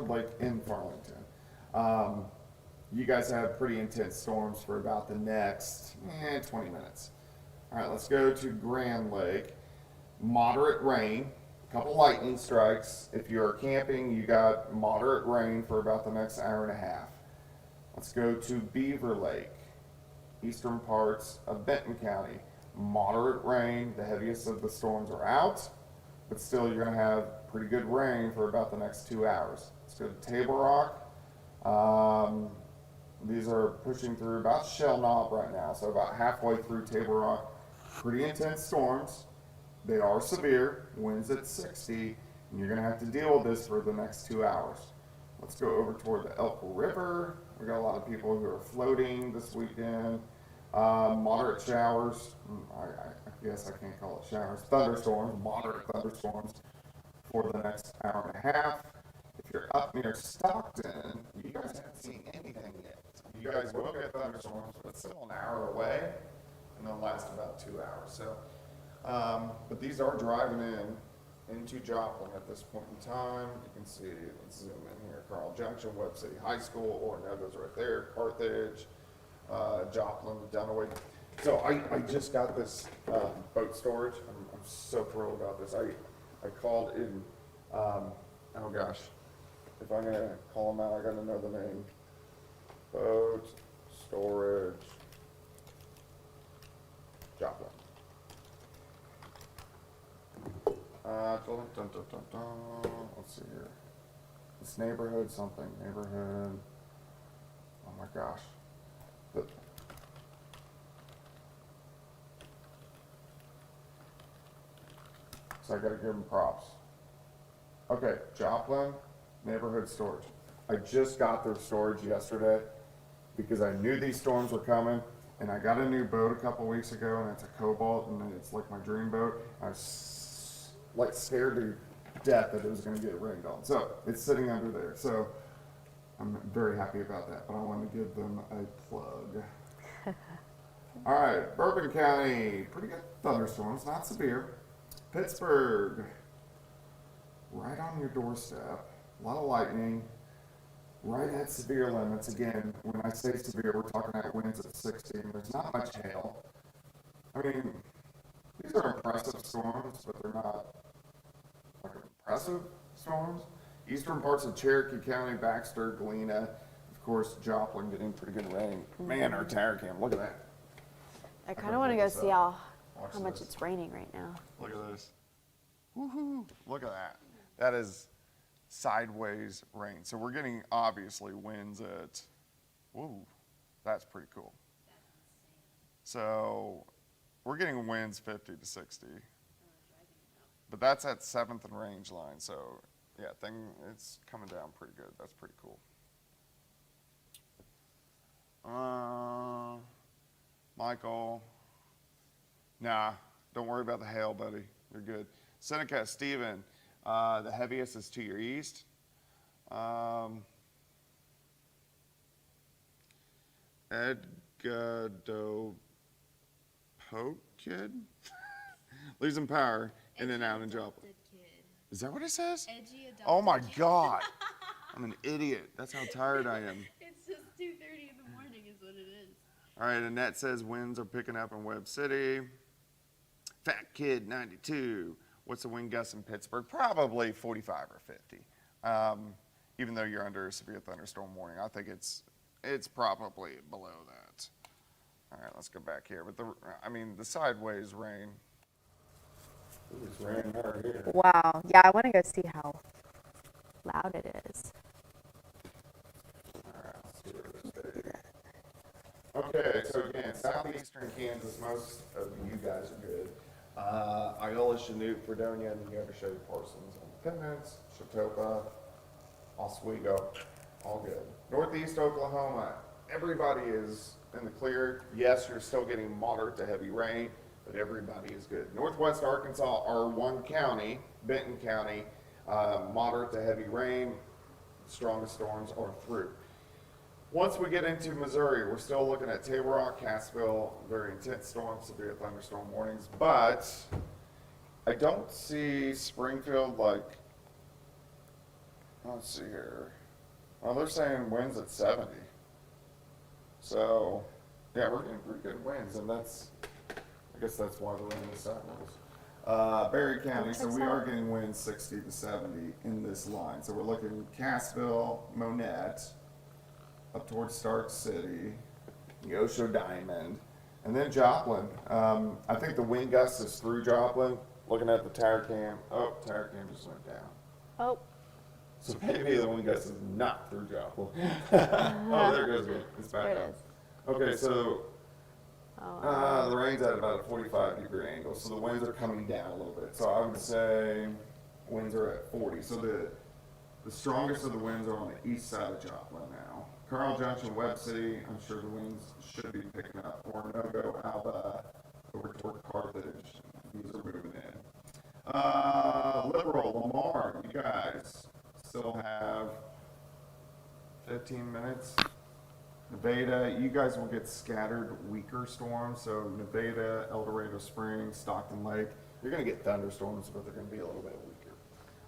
[SPEAKER 2] Lake in Farlington. You guys have pretty intense storms for about the next 20 minutes. All right, let's go to Grand Lake. Moderate rain, a couple lightning strikes. If you're camping, you got moderate rain for about the next hour and a half. Let's go to Beaver Lake, eastern parts of Benton County. Moderate rain, the heaviest of the storms are out, but still you're going to have pretty good rain for about the next 2 hours. Let's go to Table Rock. These are pushing through about Shell Knob right now, so about halfway through Table Rock. Pretty intense storms. They are severe, winds at 60, and you're going to have to deal with this for the next 2 hours. Let's go over toward the Elk River. We got a lot of people who are floating this weekend. Moderate showers. I guess I can't call it showers. Thunderstorms, moderate thunderstorms for the next hour and a half. If you're up near Stockton, you guys haven't seen anything yet. You guys will get thunderstorms, but it's still an hour away, and they'll last about 2 hours. So, but these are driving into Joplin at this point in time. You can see, let's zoom in here, Carl Junction, Webb City High School, Oronoko's right there, Carthage, Joplin, Dunaway. So I just got this boat storage. I'm so thrilled about this. I called in, oh gosh, if I'm gonna call them out, I gotta know the name. Boat storage, Joplin. Let's see here. It's neighborhood something. Neighborhood. Oh my gosh. So I gotta give them props. Okay, Joplin Neighborhood Storage. I just got their storage yesterday because I knew these storms were coming, and I got a new boat a couple weeks ago, and it's a Cobalt, and it's like my dream boat. I was like scared to death that it was going to get rained on. So it's sitting under there. So I'm very happy about that, but I want to give them a plug. All right, Bourbon County, pretty good thunderstorms, not severe. Pittsburgh, right on your doorstep, a lot of lightning, right at severe limits. Again, when I say severe, we're talking about winds at 60, and there's not much hail. I mean, these are impressive storms, but they're not like impressive storms. Eastern parts of Cherokee County, Baxter, Galena, of course, Joplin getting pretty good rain. Man, our tower cam, look at that.
[SPEAKER 4] I kind of want to go see how much
[SPEAKER 2] this.
[SPEAKER 4] it's raining right now.
[SPEAKER 2] Look at this. Woohoo! Look at that. That is sideways rain. So we're getting obviously winds at, whoa, that's pretty cool. So we're getting winds 50 to 60. But that's at 7th and range line. So yeah, it's coming down pretty good. That's pretty cool. Michael, nah, don't worry about the hail, buddy. You're good. Seneca, Stephen, the heaviest is to your east. Edgado Kid losing power in and out in Joplin. Is that what it says? Oh my God, I'm an idiot. That's how tired I am.
[SPEAKER 3] It's just 2:30 in the morning is what it is.
[SPEAKER 2] All right, Annette says winds are picking up in Webb City. Fat Kid 92. What's the wind gust in Pittsburgh? Probably 45 or 50. Even though you're under a severe thunderstorm warning, I think it's probably below that. All right, let's go back here. But the sideways rain. Ooh, it's raining right here.
[SPEAKER 4] Wow. Yeah, I want to go see how loud it is.
[SPEAKER 2] All right, let's see where this is. Okay, so again, southeastern Kansas, most of you guys are good. Iola, Chanute, Fredonia, and then you have Chevy Parsons, Independence, Chatopa, Oswego, all good. Northeast Oklahoma, everybody is in the clear. Yes, you're still getting moderate to heavy rain, but everybody is good. Northwest Arkansas, R1 County, Benton County, Moderate to heavy rain, strongest storms are through. Once we get into Missouri, we're still looking at Table Rock, Cassville, very intense storms, severe thunderstorm warnings, but I don't see Springfield like, let's see here. Well, they're saying winds at 70. So, yeah, we're getting pretty good winds, and I guess that's why they're in the signals. Berry County, so we are getting winds 60 to 70 in this line. So we're looking Cassville, Monette, up towards Stark City, Neosho Diamond, and then Joplin. I think the wind gust is through Joplin. Looking at the tower cam, tower cam just went down.
[SPEAKER 4] Oh.
[SPEAKER 2] So maybe the wind gust is not through Joplin. Oh, there goes it. It's back
[SPEAKER 4] There it
[SPEAKER 2] up.
[SPEAKER 4] is.
[SPEAKER 2] Okay, so the rain's at about a 45-degree angle, so the winds are coming down a little bit. So I would say winds are at 40. So the strongest of the winds are on the east side of Joplin now. Carl Junction, Webb City, I'm sure the winds should be picking up. Orinoco, Alba, over toward Carthage. These are moving in. Liberal, Lamar, you guys still have 15 minutes. Nevada, you guys will get scattered weaker storms. So Nevada, El Dorado Springs, Stockton Lake, you're going to get thunderstorms, but they're going to be a little bit weaker.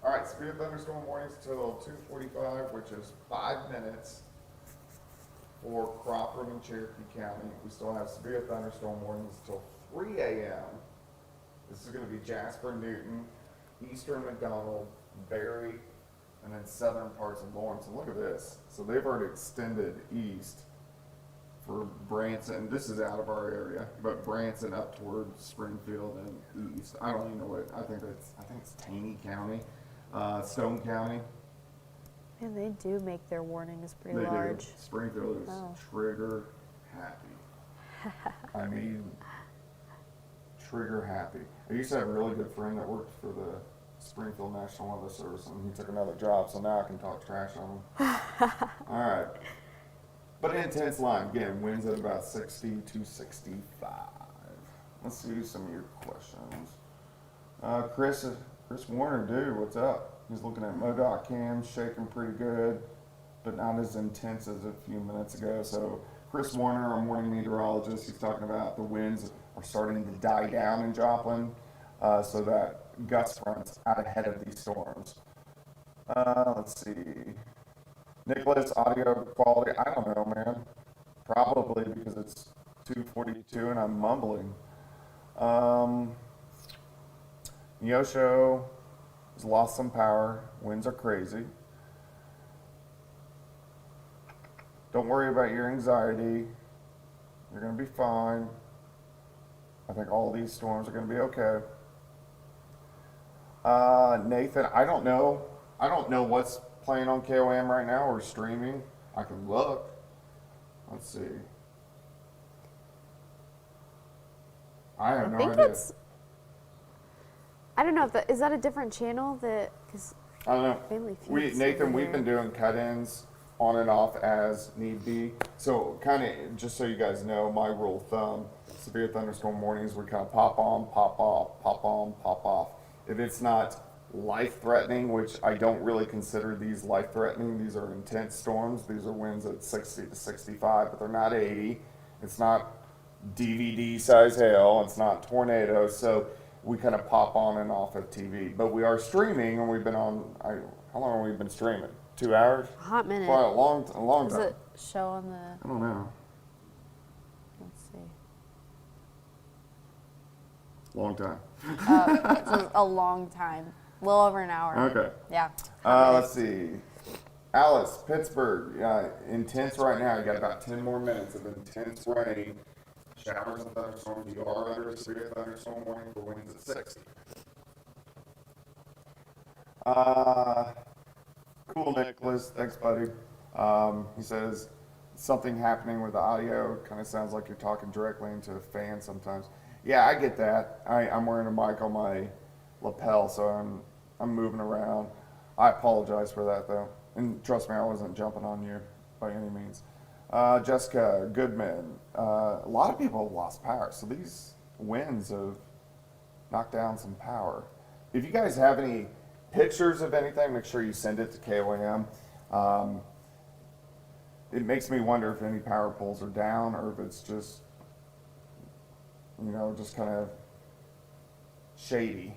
[SPEAKER 2] All right, severe thunderstorm warnings till 2:45, which is 5 minutes for Crawford and Cherokee County. We still have severe thunderstorm warnings till 3 a.m. This is going to be Jasper, Newton, Eastern McDonald, Berry, and then southern parts of Lawrence. And look at this. So they've already extended east for Branson. This is out of our area, but Branson up toward Springfield and east. I don't even know what, I think it's Taney County, Stone County.
[SPEAKER 4] And they do make their warnings pretty
[SPEAKER 2] They
[SPEAKER 4] large.
[SPEAKER 2] do. Springfield is trigger happy. I mean, trigger happy. I used to have a really good friend that worked for the Springfield National Weather Service, and he took another job, so now I can talk trash on him. All right. But intense line, again, winds at about 60 to 65. Let's see some of your questions. Chris Warner, dude, what's up? He's looking at MoDOT cams, shaking pretty good, but not as intense as a few minutes ago. So Chris Warner, our morning meteorologist, he's talking about the winds are starting to die down in Joplin, so that gust front's out ahead of these storms. Let's see. Nicholas, audio quality, I don't know, man. Probably because it's 2:42 and I'm mumbling. Neosho has lost some power. Winds are crazy. Don't worry about your anxiety. You're going to be fine. I think all these storms are going to be okay. Nathan, I don't know. I don't know what's playing on KOM right now or streaming. I can look. Let's see. I have no
[SPEAKER 4] think
[SPEAKER 2] idea.
[SPEAKER 4] it's. I don't know if is that a different channel that because
[SPEAKER 2] I don't know.
[SPEAKER 4] Family Feud's
[SPEAKER 2] Nathan,
[SPEAKER 4] over
[SPEAKER 2] we've
[SPEAKER 4] there.
[SPEAKER 2] been doing cut-ins on and off as need be. So kind of, just so you guys know, my rule of thumb, severe thunderstorm warnings, we kind of pop on, pop off, pop on, pop off. If it's not life-threatening, which I don't really consider these life-threatening, these are intense storms. These are winds at 60 to 65, but they're not 80. It's not DVD-size hail. It's not tornadoes. So we kind of pop on and off of TV. But we are streaming, and we've been on, how long have we been streaming? 2 hours?
[SPEAKER 4] a hot minute.
[SPEAKER 2] Quite a long
[SPEAKER 4] Does
[SPEAKER 2] time.
[SPEAKER 4] it show on the?
[SPEAKER 2] I don't know.
[SPEAKER 4] Let's see.
[SPEAKER 2] Long time.
[SPEAKER 4] It's a long time. A little over an hour.
[SPEAKER 2] Okay.
[SPEAKER 4] Yeah.
[SPEAKER 2] Let's see. Alice, Pittsburgh, intense right now. You got about 10 more minutes of intense rain. Showers and thunderstorms. You are under a severe thunderstorm warning for winds at 60. Cool, Nicholas. Thanks, buddy. He says, something happening with the audio. Kind of sounds like you're talking directly into a fan sometimes. Yeah, I get that. I'm wearing a mic on my lapel, so I'm moving around. I apologize for that, though. And trust me, I wasn't jumping on you by any means. Jessica Goodman. A lot of people have lost power, so these winds have knocked down some power. If you guys have any pictures of anything, make sure you send it to KOAM. It makes me wonder if any power poles are down or if it's just, just kind of shady.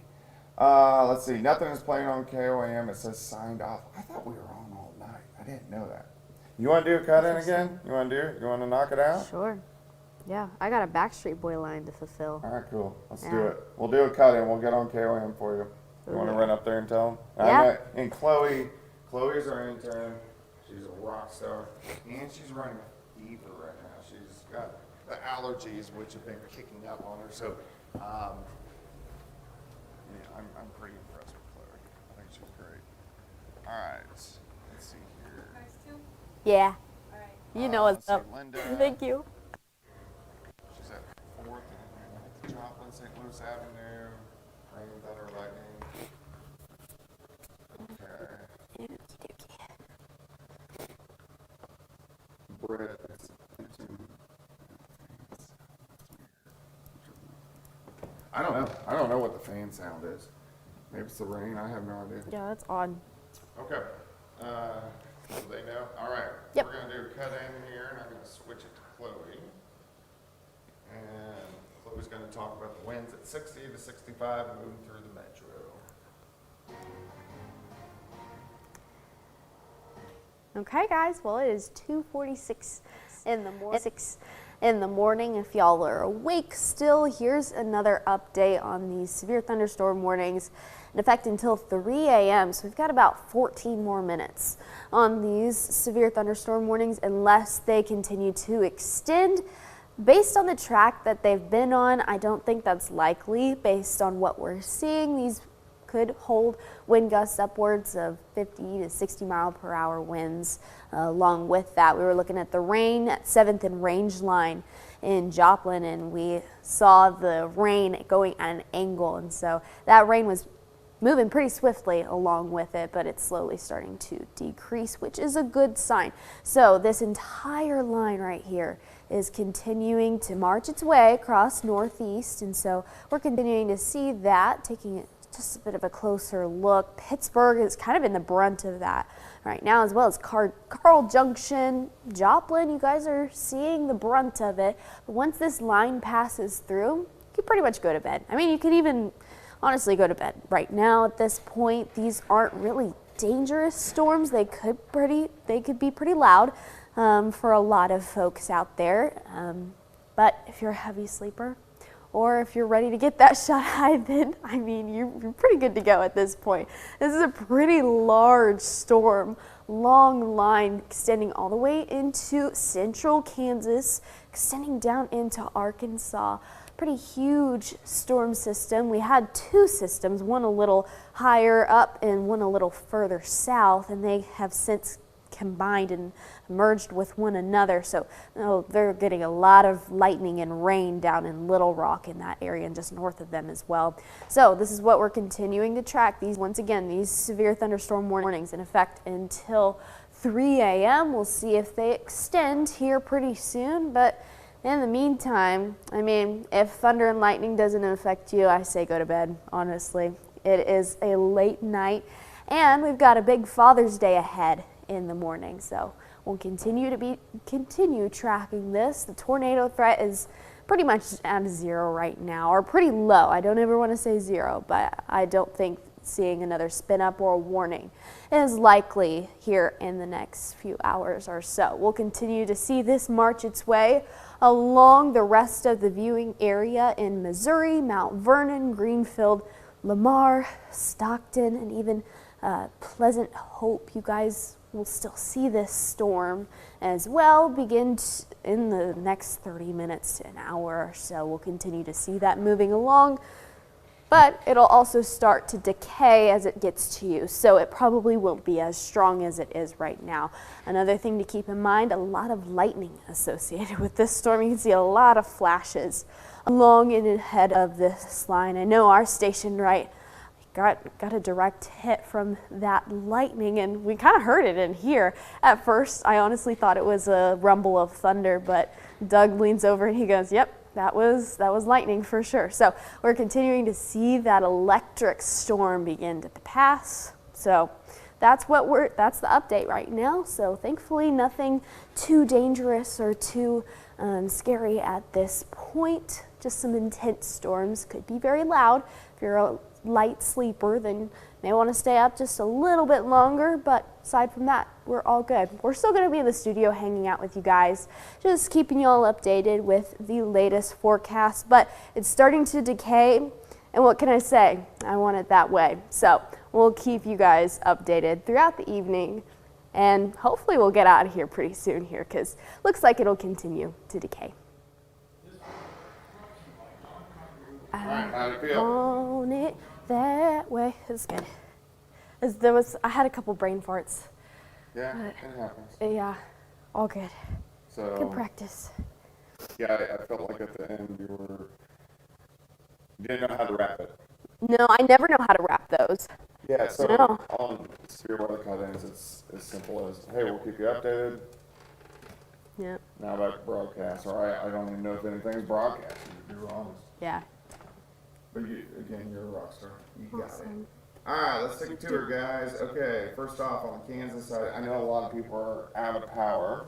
[SPEAKER 2] Let's see, nothing is playing on KOAM. It says signed off. I thought we were on all night. I didn't know that. You want to do a cut-in again? You want to knock it out?
[SPEAKER 4] Sure. Yeah, I got a Backstreet Boy line to fulfill.
[SPEAKER 2] All right, cool. Let's do it. We'll do a cut-in. We'll get on KOAM for you. You want to run up there and tell them?
[SPEAKER 4] Yeah.
[SPEAKER 2] And Chloe's our intern. She's a rock star. And she's running a fever right now. She's got the allergies, which have been kicking up on her. So, I'm pretty impressed with Chloe. I think she's great. All right. Let's see here.
[SPEAKER 3] Guys too?
[SPEAKER 4] Yeah.
[SPEAKER 3] All right.
[SPEAKER 4] You know what's
[SPEAKER 2] let's
[SPEAKER 4] up.
[SPEAKER 2] see, Linda.
[SPEAKER 4] Thank you.
[SPEAKER 2] She's at 4th and Joplin, St. Louis Avenue. Rain, thunder, lightning. Okay. Brett. I don't know what the fan sound is. Maybe it's the rain. I have no idea.
[SPEAKER 4] Yeah, that's odd.
[SPEAKER 2] Okay. So they know. All right.
[SPEAKER 4] Yep.
[SPEAKER 2] We're going to do a cut in here, and I'm going to switch it to Chloe. And Chloe's going to talk about the winds at 60 to 65 moving through the metro.
[SPEAKER 4] Okay, guys. Well, it is 2:46 in the morning. If y'all are awake still, here's another update on these severe thunderstorm warnings in effect until 3 a.m. So we've got about 14 more minutes on these severe thunderstorm warnings unless they continue to extend. Based on the track that they've been on, I don't think that's likely. Based on what we're seeing, these could hold wind gusts upwards of 50 to 60 mile per hour winds. Along with that, we were looking at the rain at 7th and Range Line in Joplin, and we saw the rain going at an angle, and so that rain was moving pretty swiftly along with it, but it's slowly starting to decrease, which is a good sign. So this entire line right here is continuing to march its way across northeast, and so we're continuing to see that, taking just a bit of a closer look. Pittsburgh is kind of in the brunt of that right now, as well as Carl Junction, Joplin. You guys are seeing the brunt of it. But once this line passes through, you can pretty much go to bed. I mean, you could even honestly go to bed right now at this point. These aren't really dangerous storms. They could be pretty loud for a lot of folks out there. But if you're a heavy sleeper, or if you're ready to get that shut-eye, then, I mean, you're pretty good to go at this point. This is a pretty large storm, long line extending all the way into central Kansas, extending down into Arkansas. Pretty huge storm system. We had two systems, one a little higher up and one a little further south, and they have since combined and merged with one another. So they're getting a lot of lightning and rain down in Little Rock in that area and just north of them as well. So this is what we're continuing to track. Once again, these severe thunderstorm warnings in effect until 3 a.m. We'll see if they extend here pretty soon, but in the meantime, I mean, if thunder and lightning doesn't affect you, I say go to bed, honestly. It is a late night, and we've got a big Father's Day ahead in the morning, so we'll continue tracking this. The tornado threat is pretty much at zero right now, or pretty low. I don't ever want to say zero, but I don't think seeing another spin up or a warning is likely here in the next few hours or so. We'll continue to see this march its way along the rest of the viewing area in Missouri, Mount Vernon, Greenfield, Lamar, Stockton, and even Pleasant Hope. You guys will still see this storm as well begin in the next 30 minutes to an hour or so. We'll continue to see that moving along, but it'll also start to decay as it gets to you, so it probably won't be as strong as it is right now. Another thing to keep in mind, a lot of lightning associated with this storm. You can see a lot of flashes along and ahead of this line. I know our station got a direct hit from that lightning, and we kind of heard it in here. At first, I honestly thought it was a rumble of thunder, but Doug leans over and he goes, "Yep,
[SPEAKER 1] that was lightning for sure. So we're continuing to see that electric storm begin to pass. So that's the update right now. So thankfully nothing too dangerous or too scary at this point. Just some intense storms, could be very loud. If you're a light sleeper, then you may want to stay up just a little bit longer, but aside from that, we're all good. We're still going to be in the studio hanging out with you guys, just keeping you all updated with the latest forecast, but it's starting to decay, and what can I say? I want it that way. So we'll keep you guys updated throughout the evening, and hopefully we'll get out of here pretty soon here, because looks like it'll continue to decay.
[SPEAKER 2] How'd it feel?
[SPEAKER 1] On it that way. It's good. I had a couple brain farts.
[SPEAKER 2] Yeah, it happens.
[SPEAKER 1] Yeah, all good.
[SPEAKER 2] So,
[SPEAKER 1] Good practice.
[SPEAKER 2] yeah, I felt like at the end you didn't know how to wrap it.
[SPEAKER 1] No, I never know how to wrap those.
[SPEAKER 2] Yeah, so
[SPEAKER 1] No.
[SPEAKER 2] on Severe Weather Cut-ins, it's as simple as, hey, we'll keep you updated.
[SPEAKER 1] Yeah.
[SPEAKER 2] Now back to broadcast. All right, I don't even know if anything's broadcast, to be honest.
[SPEAKER 1] Yeah.
[SPEAKER 2] But again, you're a rock star. You got it.
[SPEAKER 1] Awesome.
[SPEAKER 2] All right, let's take a tour, guys. Okay, first off, on the Kansas side, I know a lot of people are out of power.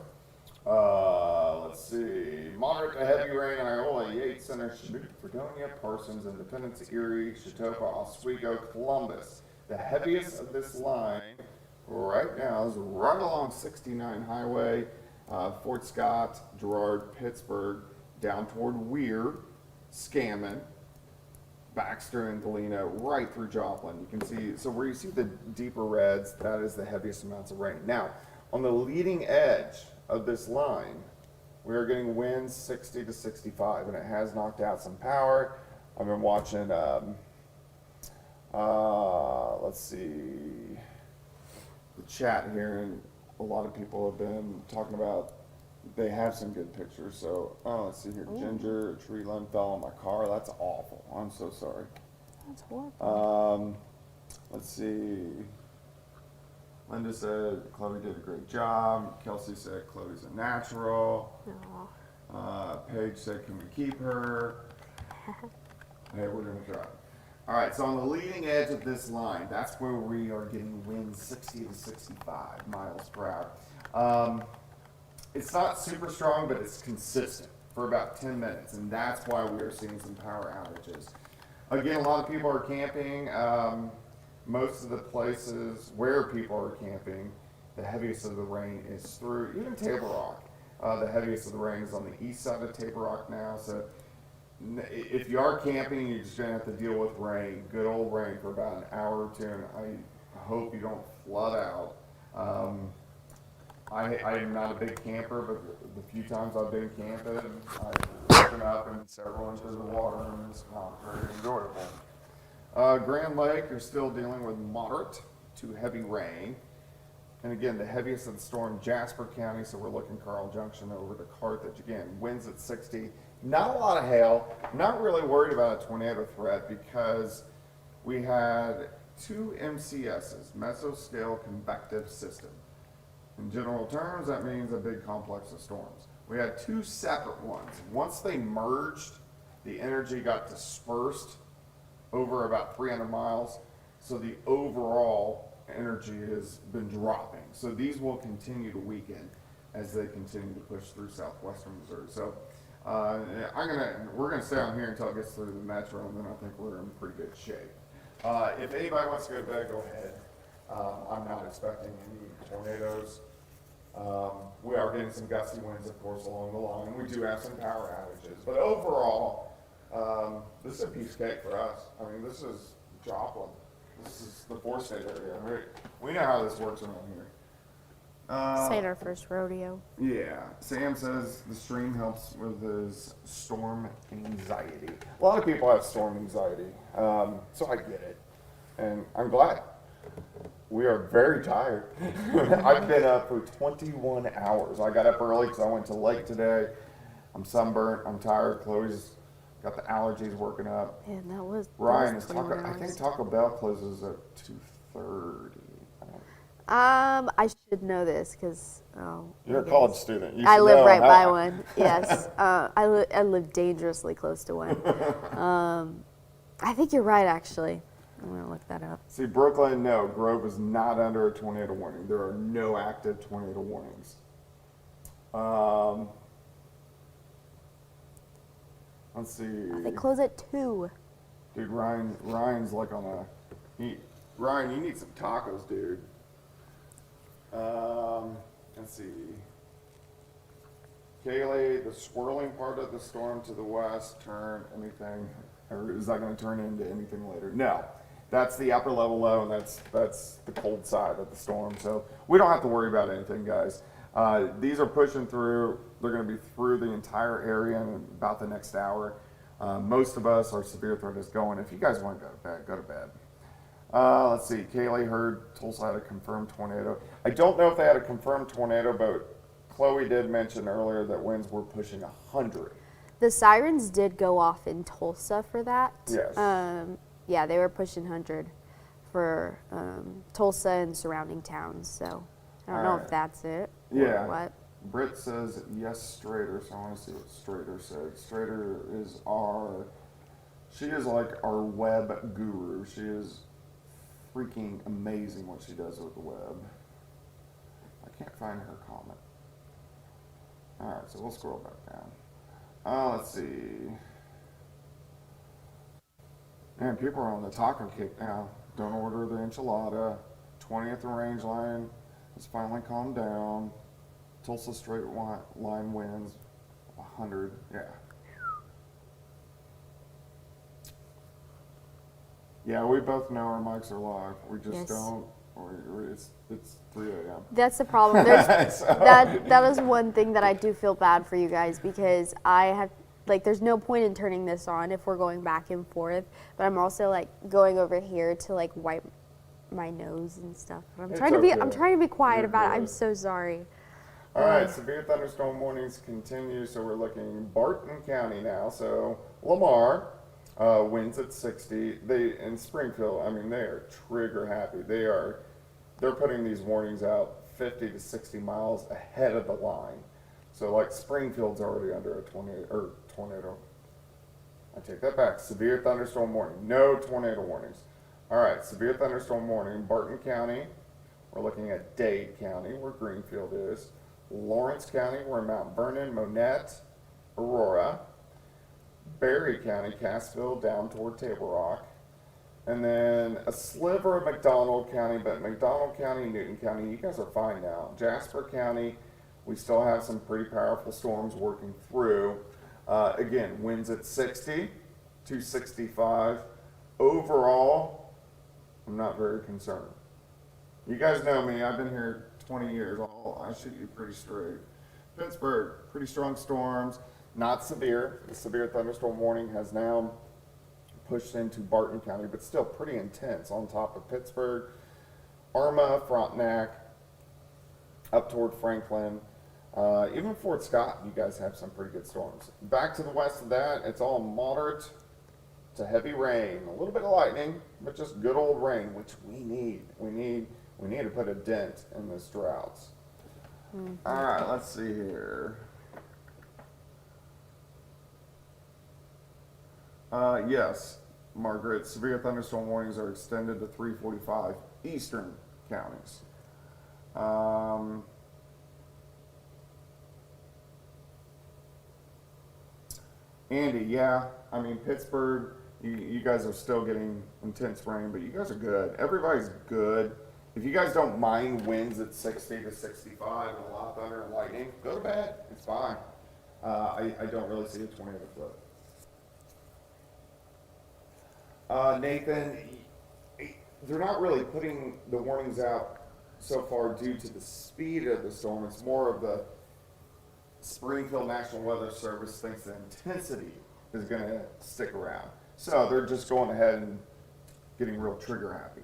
[SPEAKER 2] Let's see. Moderate to heavy rain in Iowa, Yates Center, Fredonia, Parsons, Independence, Erie, Chautauqua, Oswego, Columbus. The heaviest of this line right now is right along 69 Highway, Fort Scott, Girard, Pittsburgh, down toward Weir, Scammon, Baxter and Galena, right through Joplin. You can see, so where you see the deeper reds, that is the heaviest amounts of rain. Now, on the leading edge of this line, we are getting winds 60 to 65, and it has knocked out some power. I've been watching, let's see, the chat here, and a lot of people have been talking about, they have some good pictures. So, let's see here.
[SPEAKER 1] Ooh.
[SPEAKER 2] Ginger, a tree limb fell on my car. That's awful. I'm so sorry.
[SPEAKER 1] That's horrible.
[SPEAKER 2] Let's see. Linda said Chloe did a great job. Kelsey said Chloe's a natural.
[SPEAKER 1] Aw.
[SPEAKER 2] Paige said, can we keep her? Hey, we're gonna try. All right, so on the leading edge of this line, that's where we are getting winds 60 to 65 miles per hour. It's not super strong, but it's consistent for about 10 minutes, and that's why we are seeing some power outages. Again, a lot of people are camping. Most of the places where people are camping, the heaviest of the rain is through, even Table Rock. The heaviest of the rain is on the east side of Table Rock now, so if you are camping, you're just going to have to deal with rain, good old rain for about an hour or two, and I hope you don't flood out. I am not a big camper, but the few times I've been camping, I've woken up in several inches of water, and it's not very enjoyable. Grand Lake, you're still dealing with moderate to heavy rain. And again, the heaviest of the storm, Jasper County, so we're looking Carl Junction over to Carthage. Again, winds at 60. Not a lot of hail. Not really worried about a tornado threat because we had 2 MCSs, mesoscale convective system. In general terms, that means a big complex of storms. We had 2 separate ones. Once they merged, the energy got dispersed over about 300 miles. So the overall energy has been dropping. So these will continue to weaken as they continue to push through southwestern Missouri. So we're gonna stay on here until it gets through the metro, and then I think we're in pretty good shape. If anybody wants to go to bed, go ahead. I'm not expecting any tornadoes. We are getting some gusty winds, of course, along the line. We do have some power outages, but overall, this is a piece of cake for us. I mean, this is Joplin. This is the 4-state area. We know how this works around here.
[SPEAKER 4] Say our first rodeo.
[SPEAKER 2] Yeah. Sam says the stream helps with his storm anxiety. A lot of people have storm anxiety, so I get it. And I'm glad. We are very tired. I've been up for 21 hours. I got up early because I went to the lake today. I'm sunburnt. I'm tired. Chloe's got the allergies working up.
[SPEAKER 1] Yeah, that was.
[SPEAKER 2] Ryan
[SPEAKER 1] that was
[SPEAKER 2] is Taco.
[SPEAKER 1] 21
[SPEAKER 2] I think
[SPEAKER 1] hours.
[SPEAKER 2] Taco Bell closes at 2:30.
[SPEAKER 4] I should know this because
[SPEAKER 2] You're a college student. You
[SPEAKER 4] I
[SPEAKER 2] should
[SPEAKER 4] live
[SPEAKER 2] know
[SPEAKER 4] right
[SPEAKER 2] how-
[SPEAKER 4] by one. Yes, I live dangerously close to one. I think you're right, actually. I'm gonna look that up.
[SPEAKER 2] See, Brooklyn, no, Grove is not under a tornado warning. There are no active tornado warnings. Let's see.
[SPEAKER 4] They close at 2.
[SPEAKER 2] Dude, Ryan's like on a. Ryan, you need some tacos, dude. Let's see. Kaylee, the swirling part of the storm to the west, turn anything, or is that going to turn into anything later? No. That's the upper level low, and that's the cold side of the storm. So we don't have to worry about anything, guys. These are pushing through. They're going to be through the entire area in about the next hour. Most of us, our severe threat is going. If you guys want to go to bed, go to bed. Let's see. Kaylee heard Tulsa had a confirmed tornado. I don't know if they had a confirmed tornado, but Chloe did mention earlier that winds were pushing 100.
[SPEAKER 4] The sirens did go off in Tulsa for that.
[SPEAKER 2] Yes.
[SPEAKER 4] Yeah, they were pushing 100 for Tulsa and surrounding towns. So I don't know if that's it. Or
[SPEAKER 2] Yeah.
[SPEAKER 4] what?
[SPEAKER 2] Britt says yes, Strader. So I want to see what Strader said. Strader is she is like our web guru. She is freaking amazing what she does with the web. I can't find her comment. All right, so we'll scroll back down. Let's see. Man, people are on the taco kick now. Don't order the enchilada. 20th range line has finally calmed down. Tulsa straight line wins 100. Yeah. Yeah, we both know our mics are live. We just
[SPEAKER 4] Yes.
[SPEAKER 2] don't. It's 3 a.m.
[SPEAKER 4] That's the problem. There's,
[SPEAKER 2] So-
[SPEAKER 4] that is one thing that I do feel bad for you guys because I have there's no point in turning this on if we're going back and forth. But I'm also going over here to wipe my nose and stuff. I'm
[SPEAKER 2] It's
[SPEAKER 4] trying to be
[SPEAKER 2] okay.
[SPEAKER 4] quiet
[SPEAKER 2] You're
[SPEAKER 4] about it. I'm
[SPEAKER 2] good.
[SPEAKER 4] so sorry.
[SPEAKER 2] All right, severe thunderstorm warnings continue. So we're looking Barton County now. So Lamar winds at 60. They in Springfield. I mean, they are trigger happy. They're putting these warnings out 50 to 60 miles ahead of the line. So Springfield's already under a tornado. I take that back. Severe thunderstorm warning. No tornado warnings. All right, severe thunderstorm warning. Barton County. We're looking at Dade County, where Greenfield is. Lawrence County, where Mount Vernon, Monette, Aurora. Berry County, Cassville, down toward Table Rock. And then a sliver of McDonald County, but McDonald County, Newton County, you guys are fine now. Jasper County, we still have some pretty powerful storms working through. Again, winds at 60 to 65. Overall, I'm not very concerned. You guys know me. I've been here 20 years. I shoot you pretty straight. Pittsburgh, pretty strong storms. Not severe. The severe thunderstorm warning has now pushed into Barton County, but still pretty intense on top of Pittsburgh. Arma, Frontenac, up toward Franklin. Even Fort Scott, you guys have some pretty good storms. Back to the west of that, it's all moderate to heavy rain. A little bit of lightning, but just good old rain, which we need. We need to put a dent in this drought. All right, let's see here. Yes, Margaret, severe thunderstorm warnings are extended to 345 eastern counties. Andy, yeah, I mean, Pittsburgh, you guys are still getting intense rain, but you guys are good. Everybody's good. If you guys don't mind winds at 60 to 65 and a lot of thunder and lightning, go to bed. It's fine. I don't really see a tornado threat. Nathan, they're not really putting the warnings out so far due to the speed of the storm. It's more of the Springfield National Weather Service thinks the intensity is going to stick around. So they're just going ahead and getting real trigger happy.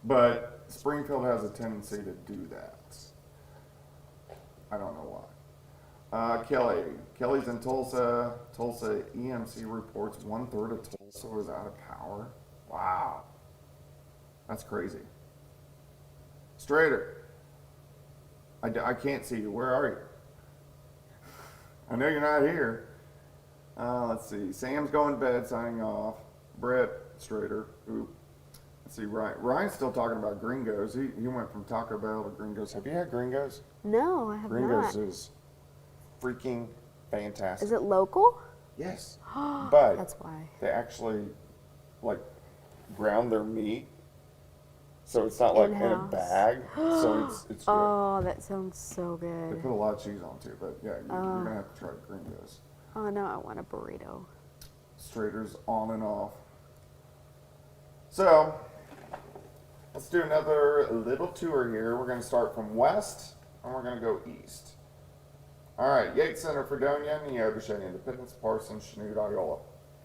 [SPEAKER 2] But Springfield has a tendency to do that. I don't know why. Kelly's in Tulsa. Tulsa EMC reports 1/3 of Tulsa was out of power. Wow. That's crazy. Strader. I can't see you. Where are you? I know you're not here. Let's see. Sam's going to bed, signing off. Brett Strader. Ooh. Let's see. Ryan's still talking about Gringos. He went from Taco Bell to Gringos. Have you had Gringos?
[SPEAKER 4] No, I have
[SPEAKER 2] Gringos
[SPEAKER 4] not.
[SPEAKER 2] is freaking fantastic.
[SPEAKER 4] Is it local?
[SPEAKER 2] Yes. But
[SPEAKER 4] That's why.
[SPEAKER 2] they actually like ground their meat, so it's not like in a
[SPEAKER 4] In-house.
[SPEAKER 2] bag. So it's good.
[SPEAKER 4] Oh, that sounds so
[SPEAKER 2] They
[SPEAKER 4] good.
[SPEAKER 2] put a lot of cheese on too, but yeah, you're gonna have to try Gringos.
[SPEAKER 4] Oh no, I want a burrito.
[SPEAKER 2] Straighters on and off. So let's do another little tour here. We're gonna start from west and we're gonna go east. All right, Yates Center, Fredonia, Neodesha, Independence, Parsons, Chanute, Iola.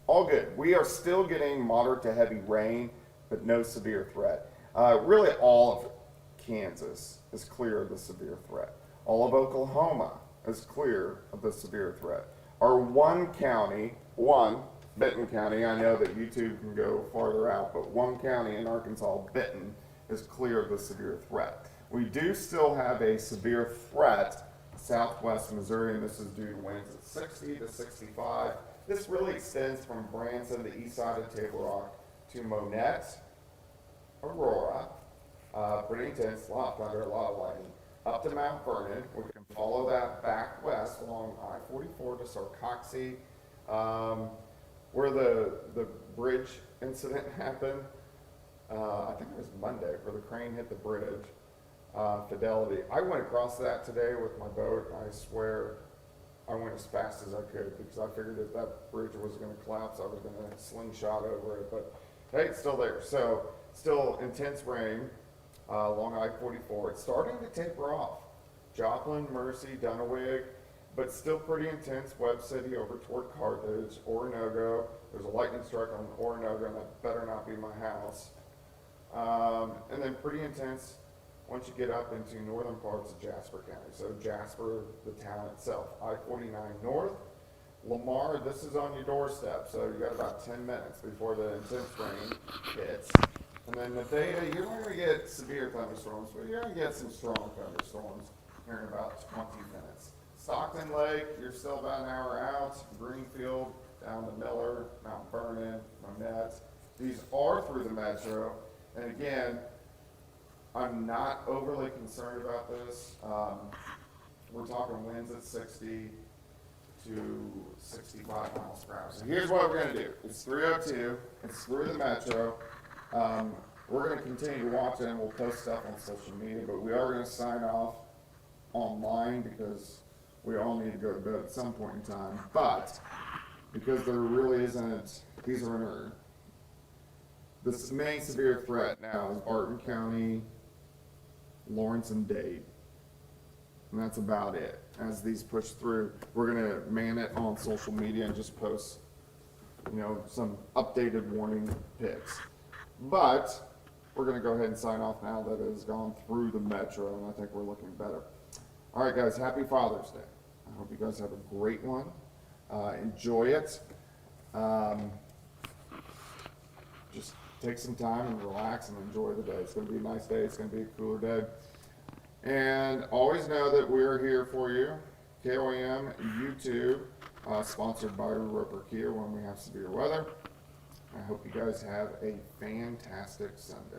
[SPEAKER 2] All good. We are still getting moderate to heavy rain, but no severe threat. Really, all of Kansas is clear of the severe threat. All of Oklahoma is clear of the severe threat. Our one county, Benton County, I know that YouTube can go farther out, but one county in Arkansas, Benton, is clear of the severe threat. We do still have a severe threat southwest Missouri, and this is due to winds at 60 to 65. This really extends from Branson, the east side of Table Rock, to Monette, Aurora, pretty intense, a lot of thunder, a lot of lightning, up to Mount Vernon. We can follow that back west along I-44 to Sarcoxie, where the bridge incident happened. I think it was Monday, where the crane hit the bridge. Fidelity. I went across that today with my boat, and I swear I went as fast as I could because I figured if that bridge was going to collapse, I was going to slingshot over it. But hey, it's still there. So still intense rain along I-44. It's starting to taper off. Joplin, Mercy, Dunawig, but still pretty intense. Webb City over toward Carthage, Orinoco. There's a lightning strike on Orinoco, and that better not be my house. And then pretty intense once you get up into northern parts of Jasper County. So Jasper, the town itself, I-49 north. Lamar, this is on your doorstep, so you got about 10 minutes before the intense rain hits. And then Nevada, you're not going to get severe thunderstorms, but you're going to get some strong thunderstorms here in about 20 minutes. Stockton Lake, you're still about an hour out. Greenfield, down to Miller, Mount Vernon, Monette. These are through the metro. And again, I'm not overly concerned about this. We're talking winds at 60 to 65 miles per hour. So here's what we're going to do. It's 302. It's through the metro. We're going to continue to watch it, and we'll post stuff on social media, but we are going to sign off online because we all need to go to bed at some point in time. But because there really isn't, these are the main severe threat now is Barton County, Lawrence, and Dade. And that's about it. As these push through, we're going to man it on social media and just post, some updated warning pics. But we're going to go ahead and sign off now that it has gone through the metro, and I think we're looking better. All right, guys, happy Father's Day. I hope you guys have a great one. Enjoy it. Just take some time and relax and enjoy the day. It's going to be a nice day. It's going to be a cooler day. And always know that we're here for you. KOAM YouTube, sponsored by Roper Kia when we have severe weather. I hope you guys have a fantastic Sunday.